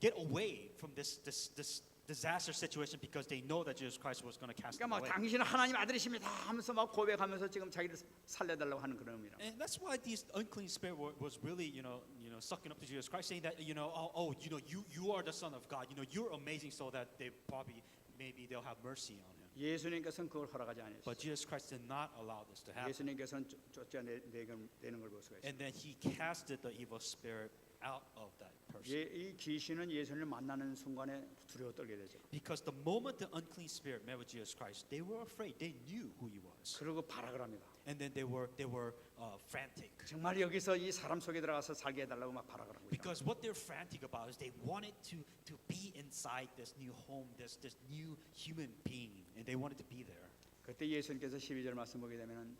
B: get away from this disaster situation because they know that Jesus Christ was going to cast
A: 그러니까
B: them
A: 막
B: away.
A: 당신은 하나님 아들이십니다 하면서 막 고백하면서 지금 자기를 살려달라고 하는 그런 의미라.
B: And that's why this unclean spirit was really, sucking up to Jesus Christ, saying that, you are the Son of God. You know, you're amazing, so that maybe they'll have mercy on him.
A: 예수님께서는 그걸 허락하지 않으셨어요.
B: But Jesus Christ did not allow this to happen.
A: 예수님께서는 쫓아내는 걸 볼 수가 있어요.
B: And then he casted the evil spirit out of that person.
A: 이 귀신은 예수님을 만나는 순간에 두려워 떨게 되죠.
B: Because the moment the unclean spirit met with Jesus Christ, they were afraid. They knew who he was.
A: 그리고 발악을 합니다.
B: And then they were frantic.
A: 정말 여기서 이 사람 속에 들어가서 살게 해달라고 막 발악을 하고 있다.
B: Because what they're frantic about is they wanted to be inside this new home, this new human being, and they wanted to be there.
A: 그때 예수님께서 12절 말씀 보게 되면은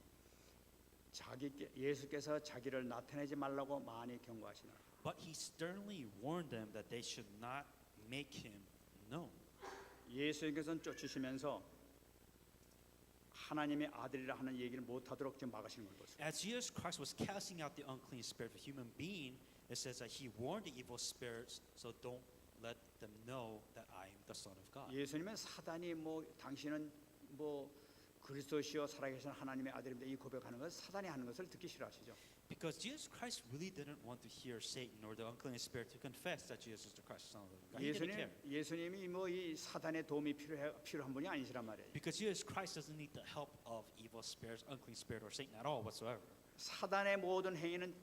A: 예수께서 자기를 나타내지 말라고 많이 경고하시나.
B: But he sternly warned them that they should not make him known.
A: 예수님께서는 쫓으시면서 하나님의 아들이라 하는 얘기를 못하도록 좀 막으시는 걸 보세요.
B: As Jesus Christ was casting out the unclean spirit of a human being, it says that he warned the evil spirits, so don't let them know that I am the Son of God.
A: 예수님은 사단이 당신은 그리스도시요 살아계신 하나님의 아들입니다 이 고백하는 것은 사단이 하는 것을 듣기 싫어하시죠.
B: Because Jesus Christ really didn't want to hear Satan or the unclean spirit to confess that Jesus is the Christ, Son of God. He didn't care.
A: 예수님이 이 사단의 도움이 필요한 분이 아니시란 말이에요.
B: Because Jesus Christ doesn't need the help of evil spirits, unclean spirit, or Satan at all whatsoever.
A: 사단의 모든 행위는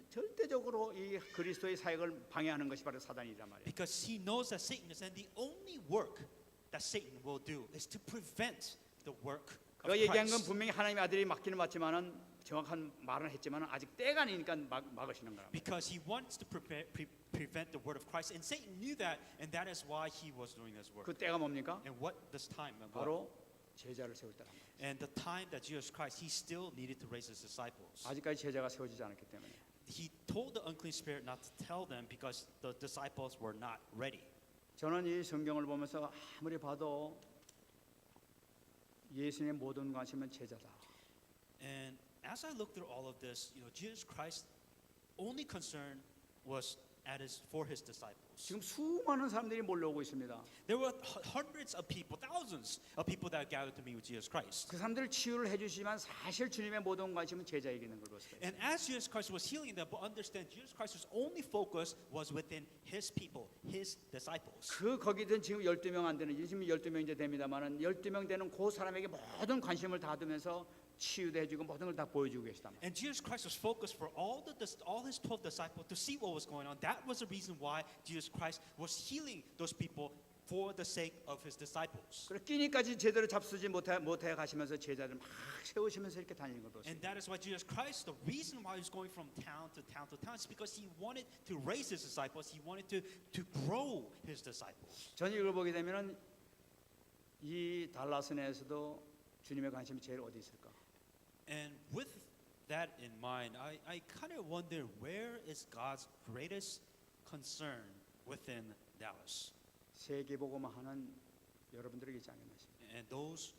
A: 절대적으로 이 그리스도의 사역을 방해하는 것이 바로 사단이란 말이에요.
B: Because he knows that Satan is, and the only work that Satan will do is to prevent the work of
A: 그 얘기한 건
B: Christ.
A: 분명히 하나님의 아들이 맞기는 맞지만은 정확한 말은 했지만은 아직 때가 아니니까 막으시는 거라.
B: Because he wants to prevent the word of Christ, and Satan knew that, and that is why he was doing this work.
A: 그 때가 뭡니까?
B: And what this time? And what?
A: 바로 제자를 세울 때란 말이에요.
B: And the time that Jesus Christ, he still needed to raise his disciples.
A: 아직까지 제자가 세워지지 않았기 때문에.
B: He told the unclean spirit not to tell them because the disciples were not ready.
A: 저는 이 성경을 보면서 아무리 봐도 예수님의 모든 관심은 제자다.
B: And as I look through all of this, Jesus Christ's only concern was for his disciples.
A: 지금 수많은 사람들이 몰려오고 있습니다.
B: There were hundreds of people, thousands of people that gathered to meet with Jesus Christ.
A: 그 사람들 치유를 해주시지만 사실 주님의 모든 관심은 제자에게 있는 걸 봤어요.
B: And as Jesus Christ was healing them, but understand Jesus Christ's only focus was within his people, his disciples.
A: 거기든 지금 12명 안 되는 지금 12명 이제 됩니다만은 12명 되는 그 사람에게 모든 관심을 다 두면서 치유도 해주고 모든 걸 다 보여주고 계시단 말이에요.
B: And Jesus Christ was focused for all his 12 disciples to see what was going on. That was the reason why Jesus Christ was healing those people for the sake of his disciples.
A: 그리고 끼니까지 제대로 잡수지 못해 가시면서 제자들 막 세우시면서 이렇게 다니는 걸
B: And
A: 보세요.
B: that is why Jesus Christ, the reason why he's going from town to town to town is because he wanted to raise his disciples. He wanted to grow his disciples.
A: 저는 이걸 보게 되면은 이 달라스 내에서도 주님의 관심이 제일 어디 있을까?
B: And with that in mind, I kind of wonder, where is God's greatest concern within Dallas?
A: 세계복음화하는 여러분들에게 있지 않겠나 싶습니다.
B: And those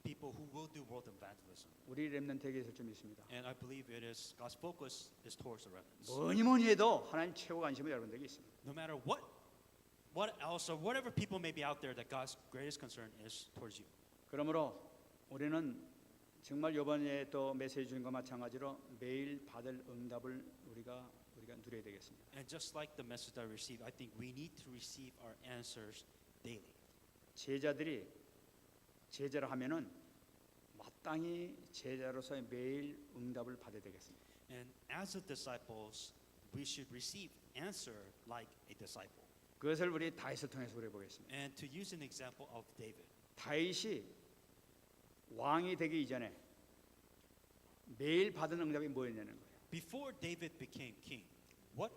B: people who will do world evangelism.
A: 우리 렘넌트에게 있을 좀 있습니다.
B: And I believe it is God's focus is towards the remnants.
A: 뭐니 해도 하나님 최고 관심은 여러분들에게 있습니다.
B: No matter what else or whatever people may be out there, that God's greatest concern is towards you.
A: 그러므로 우리는 정말 이번에 또 메시지 주는 것과 마찬가지로 매일 받을 응답을 우리가 누려야 되겠습니다.
B: And just like the message that I received, I think we need to receive our answers daily.
A: 제자들이 제자를 하면은 마땅히 제자로서의 매일 응답을 받아야 되겠습니다.
B: And as a disciples, we should receive answer like a disciple.
A: 그것을 우리 다윗을 통해서 우리 보겠습니다.
B: And to use an example of David.
A: 다윗이 왕이 되기 이전에 매일 받은 응답이 뭐였냐는 거예요.
B: Before David became king, what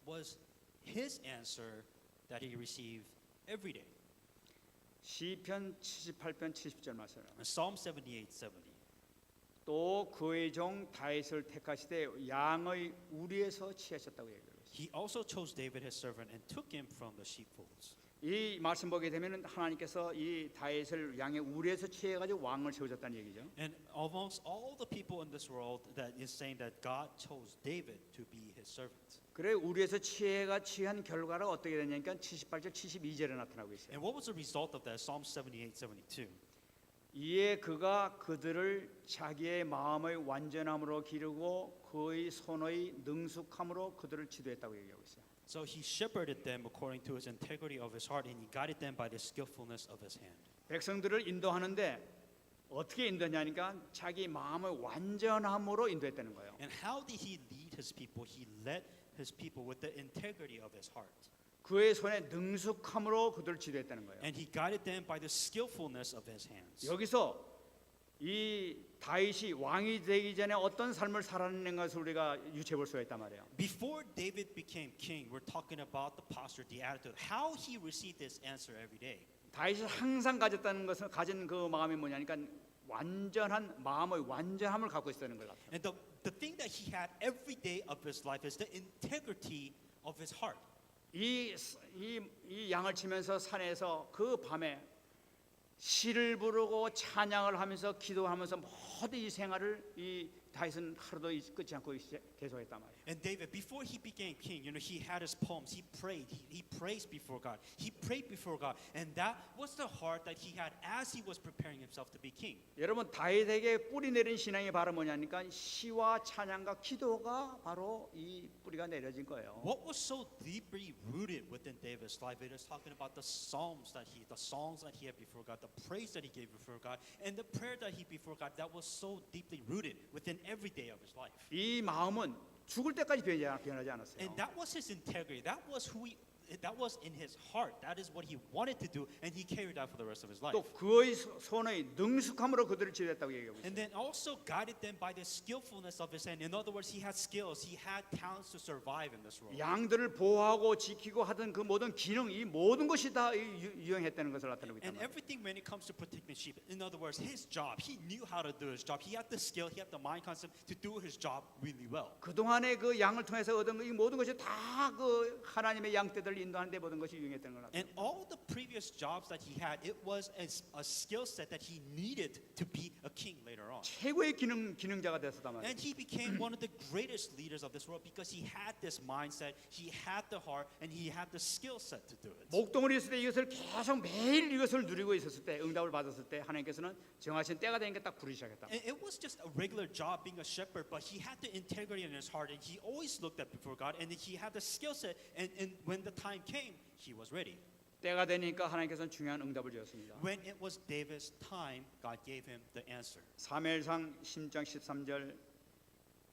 B: was his answer that he received every day?
A: 시편 78편 70절 말씀을 합니다.
B: Psalm 78:70.
A: 또 그의 종 다윗을 택하시되 양의 우리에서 취하셨다고 얘기하고 있어요.
B: He also chose David his servant and took him from the sheepfolds.
A: 이 말씀 보게 되면 하나님께서 이 다윗을 양의 우리에서 취해가지고 왕을 세우셨다는 얘기죠.
B: And almost all the people in this world that is saying that God chose David to be his servant.
A: 그래 우리에서 취한 결과가 어떻게 되냐니까 78절 72절에 나타나고 있어요.
B: And what was the result of that? Psalm 78:72.
A: 이에 그가 그들을 자기의 마음의 완전함으로 기르고 그의 손의 능숙함으로 그들을 지도했다고 얘기하고 있어요.
B: So he shepherded them according to his integrity of his heart, and he guided them by the skillfulness of his hand.
A: 백성들을 인도하는데 어떻게 인도하냐니까 자기 마음의 완전함으로 인도했다는 거예요.
B: And how did he lead his people? He led his people with the integrity of his heart.
A: 그의 손에 능숙함으로 그들을 지도했다는 거예요.
B: And he guided them by the skillfulness of his hands.
A: 여기서 이 다윗이 왕이 되기 전에 어떤 삶을 살아낸 것을 우리가 유추해 볼 수가 있단 말이에요.
B: Before David became king, we're talking about the posture, the attitude, how he received this answer every day.
A: 다윗이 항상 가진 그 마음이 뭐냐니까 완전한 마음의 완전함을 갖고 있었다는 걸 같아요.
B: And the thing that he had every day of his life is the integrity of his heart.
A: 이 양을 치면서 산에서 그 밤에 시를 부르고 찬양을 하면서 기도하면서 모든 이 생활을 이 다윗은 하루도 끊지 않고 계속했단 말이에요.
B: And David, before he became king, he had his poems. He prayed. He praised before God. He prayed before God, and that was the heart that he had as he was preparing himself to be king.
A: 여러분 다윗에게 뿌리 내린 신앙이 바로 뭐냐니까 시와 찬양과 기도가 바로 이 뿌리가 내려진 거예요.
B: What was so deeply rooted within David's life? It is talking about the songs that the songs that he had before God, the praise that he gave before God, and the prayer that he before God. That was so deeply rooted within every day of his life.
A: 이 마음은 죽을 때까지 변하지 않았어요.
B: And that was his integrity. That was in his heart. That is what he wanted to do, and he carried that for the rest of his life.
A: 또 그의 손의 능숙함으로 그들을 지도했다고 얘기하고 있어요.
B: And then also guided them by the skillfulness of his hand. In other words, he had skills, he had talents to survive in this world.
A: 양들을 보호하고 지키고 하던 그 모든 기능, 이 모든 것이 다 유용했다는 것을 나타내고 있단
B: And
A: 말이에요.
B: everything when it comes to protecting sheep, in other words, his job, he knew how to do his job. He had the skill, he had the mind concept to do his job really well.
A: 그동안의 그 양을 통해서 얻은 이 모든 것이 다 그 하나님의 양떼들을 인도하는 데 모든 것이 유용했다는 걸
B: And
A: 나타내요.
B: all the previous jobs that he had, it was a skill set that he needed to be a king later on.
A: 최고의 기능자가 됐었단 말이에요.
B: And he became one of the greatest leaders of this world because he had this mindset, he had the heart, and he had the skill set to do it.
A: 목동을 있을 때 이것을 계속 매일 이것을 누리고 있었을 때 응답을 받았을 때 하나님께서는 정하신 때가 되니까 딱 부르기 시작했다.
B: And it was just a regular job being a shepherd, but he had the integrity in his heart, and he always looked up before God, and he had the skill set, and when the time came, he was ready.
A: 때가 되니까 하나님께서는 중요한 응답을 주었습니다.
B: When it was David's time, God gave him the answer.
A: 사무엘상 10장 13절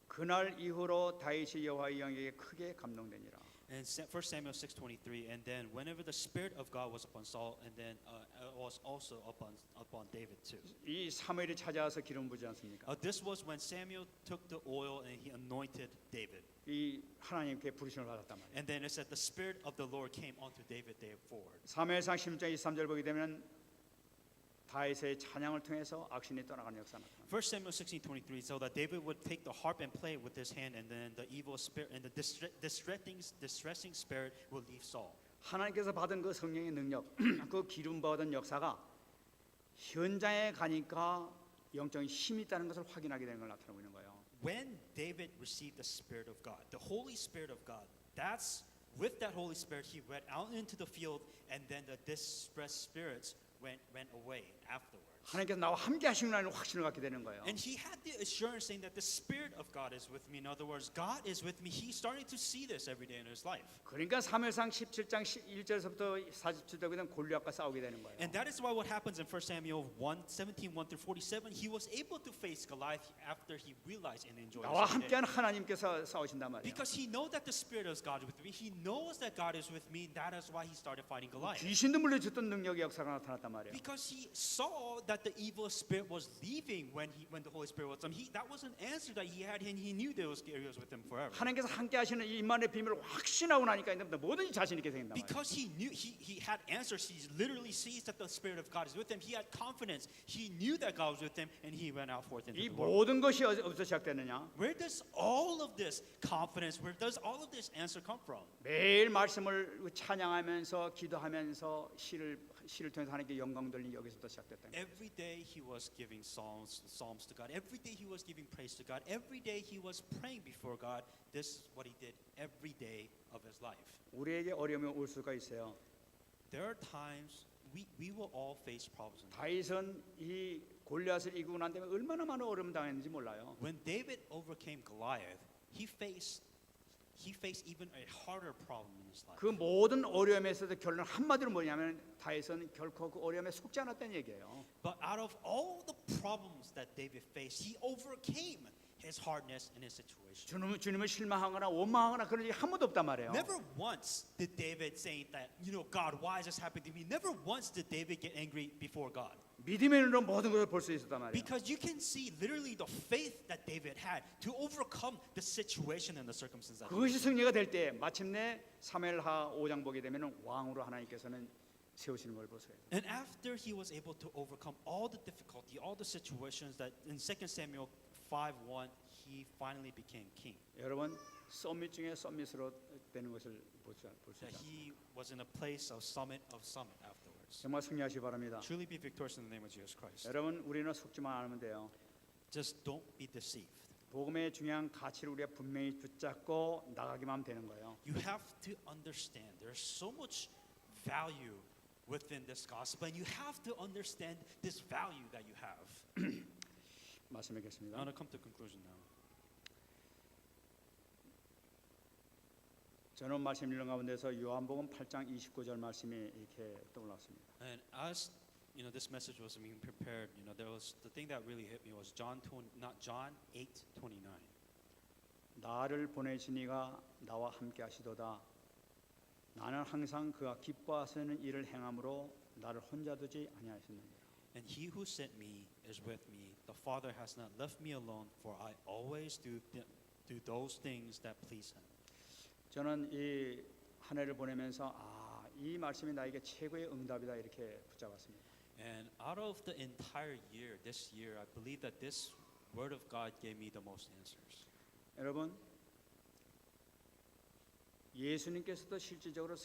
A: 그날 이후로 다윗이 여호와의 영에게 크게 감동되니라.
B: And 1 Samuel 6:23, and then whenever the Spirit of God was upon Saul, and then it was also upon David too.
A: 이 사무엘이 찾아와서 기름 부지 않습니까?
B: This was when Samuel took the oil and he anointed David.
A: 이 하나님께 부르심을 받았단 말이에요.
B: And then it said the Spirit of the Lord came onto David therefore.
A: 사무엘상 16장 23절 보게 되면 다윗의 찬양을 통해서 악신이 떠나가는 역사 나타납니다.
B: 1 Samuel 16:23, so that David would take the harp and play it with his hand, and then the evil spirit and the distressing spirit will leave Saul.
A: 하나님께서 받은 그 성령의 능력, 그 기름 받은 역사가 현장에 가니까 영적인 힘이 있다는 것을 확인하게 되는 걸 나타내고 있는 거예요.
B: When David received the Spirit of God, the Holy Spirit of God, that's with that Holy Spirit he went out into the field, and then the distressed spirits went away afterwards.
A: 하나님께서 나와 함께 하시는 확신을 갖게 되는 거예요.
B: And he had the assurance saying that the Spirit of God is with me. In other words, God is with me. He's starting to see this every day in his life.
A: 그러니까 사무엘상 17장 1절에서부터 47절까지 골리앗과 싸우게 되는 거예요.
B: And that is why what happens in 1 Samuel 1:17, 1 through 47, he was able to face Goliath after he realized and enjoyed
A: 나와
B: this every day.
A: 함께하는 하나님께서 싸우신단 말이에요.
B: Because he knows that the Spirit of God is with me. He knows that God is with me. That is why he started fighting Goliath.
A: 귀신도 물려줬던 능력의 역사가 나타났단 말이에요.
B: Because he saw that the evil spirit was leaving when the Holy Spirit was with him. That was an answer that he had, and he knew that it was with him forever.
A: 하나님께서 함께 하시는 이 임만의 비밀을 확신하고 나니까 이제부터 뭐든지 자신 있게 생긴단 말이에요.
B: Because he knew he had answers. He literally sees that the Spirit of God is with him. He had confidence. He knew that God was with him, and he went out forth into
A: 이
B: the world.
A: 모든 것이 어디서 시작되느냐?
B: Where does all of this confidence, where does all of this answer come from?
A: 매일 말씀을 찬양하면서 기도하면서 시를 통해서 하나님께 영광 돌린 여기서부터 시작됐다.
B: Every day he was giving psalms to God. Every day he was giving praise to God. Every day he was praying before God. This is what he did every day of his life.
A: 우리에게 어려움이 올 수가 있어요.
B: There are times we will all face problems. In life.
A: 다윗은 이 골리앗을 이기고 난 다음에 얼마나 많은 어려움 당했는지 몰라요.
B: When David overcame Goliath, he faced even a harder problem in his life.
A: 그 모든 어려움에서도 결론 한마디로 뭐냐면 다윗은 결코 그 어려움에 속지 않았다는 얘기예요.
B: But out of all the problems that David faced, he overcame his hardness in his situation.
A: 주님을 실망하거나 원망하거나 그런 일이 한 번도 없단 말이에요.
B: Never once did David say that, God, why is this happening to me? Never once did David get angry before God.
A: 믿음의 눈으로 모든 것을 볼 수 있었단 말이에요.
B: Because you can see literally the faith that David had to overcome the situation and the circumstances.
A: 그것이 승리가 될 때 마침내 사무엘하 5장 보게 되면 왕으로 하나님께서는 세우시는 걸 보세요.
B: And after he was able to overcome all the difficulty, all the situations that in 2 Samuel 5:1, he finally became king.
A: 여러분 서밋 중에 서밋으로 되는 것을 볼 수
B: That
A: 있다.
B: he was in a place of summit afterwards.
A: 정말 승리하시기 바랍니다.
B: Truly be victorious in the name of Jesus Christ.
A: 여러분 우리는 속지만 않으면 돼요.
B: Just don't be deceived.
A: 복음의 중요한 가치를 우리가 분명히 붙잡고 나가기만 하면 되는 거예요.
B: You have to understand there's so much value within this gospel, and you have to understand this value that you have.
A: 말씀하겠습니다.
B: I'm going to come to conclusion now.
A: 저는 말씀 읽는 가운데서 요한복음 8장 29절 말씀이 이렇게 떠올랐습니다.
B: And as this message was being prepared, there was the thing that really hit me was John 8:29.
A: 나를 보내신 이가 나와 함께 하시도다. 나는 항상 그가 기뻐하시는 일을 행함으로 나를 혼자 두지 아니하셨느니라.
B: And he who sent me is with me. The Father has not left me alone, for I always do those things that please him.
A: 저는 이 한 해를 보내면서 이 말씀이 나에게 최고의 응답이다 이렇게 붙잡았습니다.
B: And out of the entire year, this year, I believe that this word of God gave me the most answers.
A: 여러분 예수님께서도 실질적으로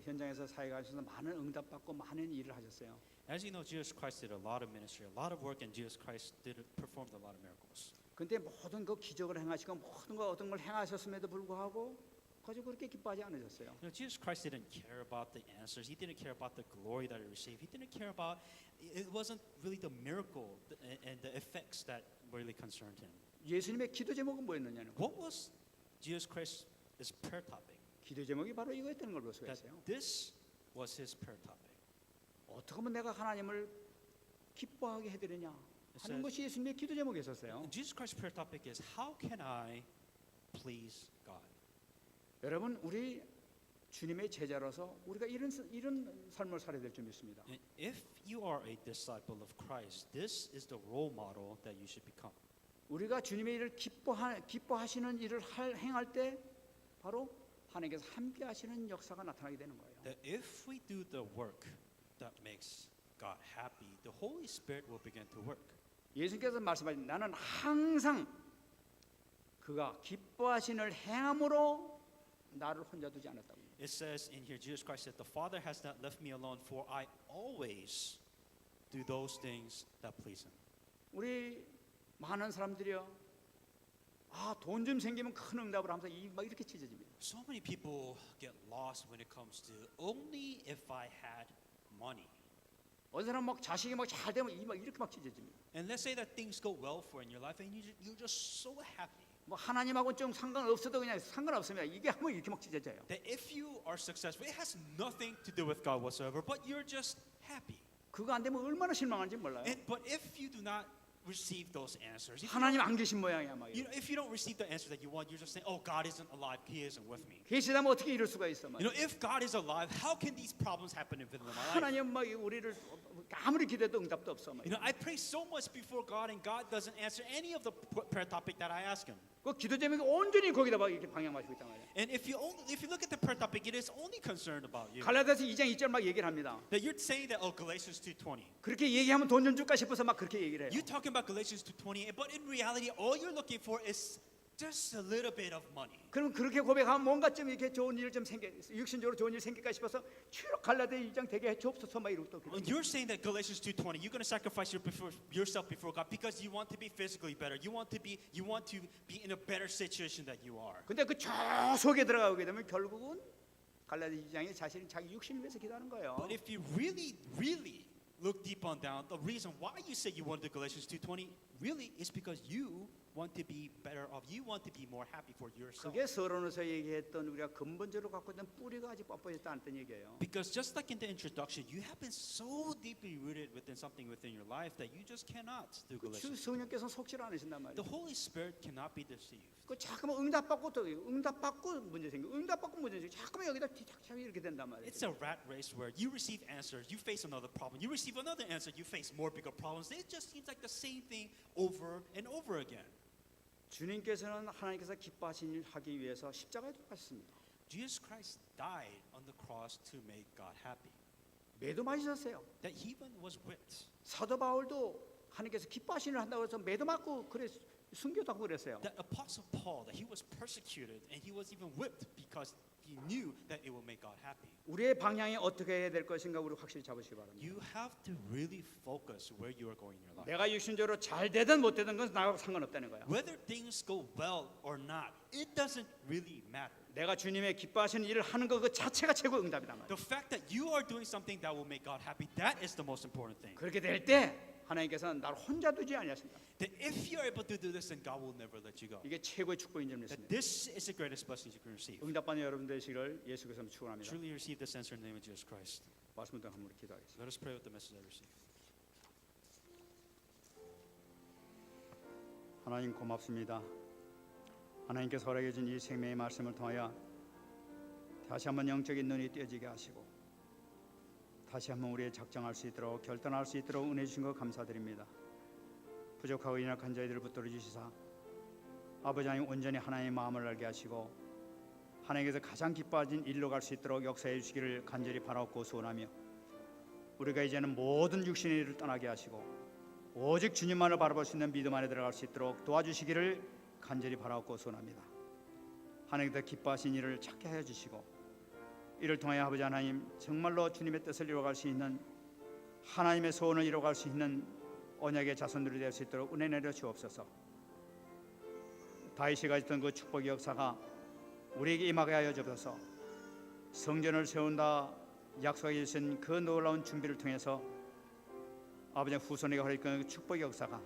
A: 현장에서 사역하셔서 많은 응답받고 많은 일을 하셨어요.
B: As you know, Jesus Christ did a lot of ministry, a lot of work, and Jesus Christ performed a lot of miracles.
A: 근데 모든 그 기적을 행하시고 모든 거 어떤 걸 행하셨음에도 불구하고 가지고 그렇게 기뻐하지 않으셨어요.
B: Jesus Christ didn't care about the answers. He didn't care about the glory that he received. He didn't care about. It wasn't really the miracle and the effects that really concerned him.
A: 예수님의 기도 제목은 뭐였느냐는 거예요.
B: What was Jesus Christ's prayer topic?
A: 기도 제목이 바로 이거였다는 걸 볼 수가
B: That
A: 있어요.
B: this was his prayer topic.
A: 어떻게 하면 내가 하나님을 기뻐하게 해드리냐 하는 것이 예수님의 기도 제목이었어요.
B: Jesus Christ's prayer topic is how can I please God?
A: 여러분 우리 주님의 제자로서 우리가 이런 삶을 살아야 될 줄 믿습니다.
B: And if you are a disciple of Christ, this is the role model that you should become.
A: 우리가 주님의 일을 기뻐하시는 일을 행할 때 바로 하나님께서 함께 하시는 역사가 나타나게 되는 거예요.
B: That if we do the work that makes God happy, the Holy Spirit will begin to work.
A: 예수님께서 말씀하신 나는 항상 그가 기뻐하시는 행함으로 나를 혼자 두지 않았다고.
B: It says in here, Jesus Christ said, "The Father has not left me alone, for I always do those things that please Him."
A: 우리 많은 사람들이요. 돈 좀 생기면 큰 응답을 하면서 막 이렇게 찢어집니다.
B: So many people get lost when it comes to only if I had money.
A: 어느 사람 막 자식이 막 잘 되면 막 이렇게 막 찢어집니다.
B: And let's say that things go well for in your life, and you're just so happy.
A: 뭐 하나님하고는 좀 상관없어도 그냥 상관없습니다. 이게 한번 이렇게 막 찢어져요.
B: That if you are successful, it has nothing to do with God whatsoever, but you're just happy.
A: 그거 안 되면 얼마나 실망한지 몰라요.
B: But if you do not receive those answers,
A: 하나님 안 계신 모양이야 막.
B: if you don't receive the answer that you want, you're just saying, "Oh, God isn't alive; He isn't with me."
A: 계시다면 어떻게 이럴 수가 있어? 막.
B: If God is alive, how can these problems happen in my life?
A: 하나님 막 우리를 아무리 기도해도 응답도 없어. 막.
B: I pray so much before God, and God doesn't answer any of the prayer topic that I ask Him.
A: 그 기도 제목이 온전히 거기다 막 이렇게 방향 마시고 있단 말이야.
B: And if you look at the prayer topic, it is only concerned about you.
A: 갈라디아서 2장 2절 막 얘기를 합니다.
B: That you're saying that, oh, Galatians 2:20.
A: 그렇게 얘기하면 돈 좀 줄까 싶어서 막 그렇게 얘기를 해요.
B: You're talking about Galatians 2:20, but in reality, all you're looking for is just a little bit of money.
A: 그럼 그렇게 고백하면 뭔가 좀 이렇게 좋은 일 좀 생겨 육신적으로 좋은 일 생길까 싶어서 추록 갈라디아 2장 되게 해 주옵소서 막 이러고 또
B: When you're saying that Galatians 2:20, you're going to sacrifice yourself before God because you want to be physically better. You want to be in a better situation that you are.
A: 근데 그 저 속에 들어가게 되면 결국은 갈라디아 2장에 자신이 자기 육신을 위해서 기도하는 거예요.
B: But if you really look deep on down, the reason why you say you want to do Galatians 2:20 really is because you want to be better off. You want to be more happy for yourself.
A: 그게 서론에서 얘기했던 우리가 근본적으로 갖고 있는 뿌리가 아직 뻗어있다 않던 얘기예요.
B: Because just like in the introduction, you have been so deeply rooted within something within your life that you just cannot do
A: 주
B: Galatians.
A: 성령께서 속질 않으신단
B: The
A: 말이에요.
B: Holy Spirit cannot be deceived.
A: 그 자꾸만 응답받고 문제 생겨. 응답받고 문제 생겨. 자꾸만 여기다 뒤탁탁 이렇게 된단 말이에요.
B: It's a rat race where you receive answers, you face another problem, you receive another answer, you face more bigger problems. It just seems like the same thing over and over again.
A: 주님께서는 하나님께서 기뻐하신 일 하기 위해서 십자가에 돌아가셨습니다.
B: Jesus Christ died on the cross to make God happy.
A: 매도 맞으셨어요.
B: That he even was whipped.
A: 사도 바울도 하나님께서 기뻐하신 일을 한다고 해서 매도 맞고 그래 순교도 하고 그랬어요.
B: That Apostle Paul, that he was persecuted and he was even whipped because he knew that it would make God happy.
A: 우리의 방향이 어떻게 해야 될 것인가 우리 확실히 잡으시기 바랍니다.
B: You have to really focus where you are going in your life.
A: 내가 육신적으로 잘 되든 못 되든 건 나하고 상관없다는 거야.
B: Whether things go well or not, it doesn't really matter.
A: 내가 주님의 기뻐하시는 일을 하는 것 그 자체가 최고 응답이란 말이야.
B: The fact that you are doing something that will make God happy, that is the most important thing.
A: 그렇게 될 때 하나님께서는 나를 혼자 두지 아니하신다.
B: That if you're able to do this, then God will never let you go.
A: 이게 최고의 축복인 줄
B: That
A: 믿습니다.
B: this is the greatest blessing you can receive.
A: 응답받는 여러분 되시기를 예수 그리스도로 축원합니다.
B: Truly receive this answer in the name of Jesus Christ.
A: 말씀 듣고 한번 기도하겠습니다.
B: Let us pray with the message I received.
A: 하나님 고맙습니다. 하나님께서 허락해 준 이 생명의 말씀을 통하여 다시 한번 영적인 눈이 띄어지게 하시고 다시 한번 우리의 작정할 수 있도록 결단할 수 있도록 은혜 주신 것 감사드립니다. 부족하고 연약한 저희들을 붙들어 주시사 아버지 하나님 온전히 하나님의 마음을 알게 하시고 하나님께서 가장 기뻐하신 일로 갈 수 있도록 역사해 주시기를 간절히 바라고 소원하며 우리가 이제는 모든 육신의 일을 떠나게 하시고 오직 주님만을 바라볼 수 있는 믿음 안에 들어갈 수 있도록 도와주시기를 간절히 바라고 소원합니다. 하나님께서 기뻐하신 일을 찾게 하여 주시고 이를 통하여 아버지 하나님 정말로 주님의 뜻을 이루어갈 수 있는 하나님의 소원을 이루어갈 수 있는 언약의 자손들이 될 수 있도록 은혜 내려 주옵소서. 다윗이 가졌던 그 축복의 역사가 우리에게 임하게 하여 주옵소서. 성전을 세운다 약속해 주신 그 놀라운 준비를 통해서 아버지 후손에게 허락한 그 축복의 역사가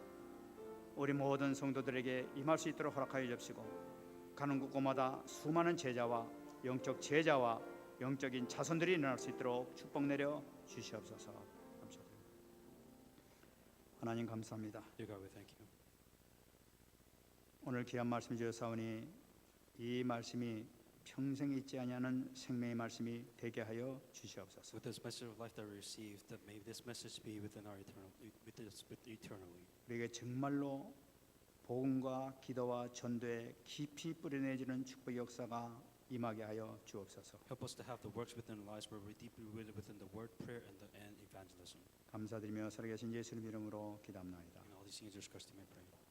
A: 우리 모든 성도들에게 임할 수 있도록 허락하여 주옵시고 가는 곳곳마다 수많은 제자와 영적 제자와 영적인 자손들이 일어날 수 있도록 축복 내려 주시옵소서. 감사드립니다. 하나님 감사합니다.
B: Dear God, we thank you.
A: 오늘 귀한 말씀 주셨사오니 이 말씀이 평생 잊지 아니하는 생명의 말씀이 되게 하여 주시옵소서.
B: With this message of life that we received, that may this message be within our eternally.
A: 우리에게 정말로 복음과 기도와 전도에 깊이 뿌려내지는 축복의 역사가 임하게 하여 주옵소서.
B: Help us to have the works within our lives where we're deeply rooted within the word, prayer, and evangelism.
A: 감사드리며 살아계신 예수님 이름으로 기도합나이다.
B: And all these things, Jesus Christ, we may pray.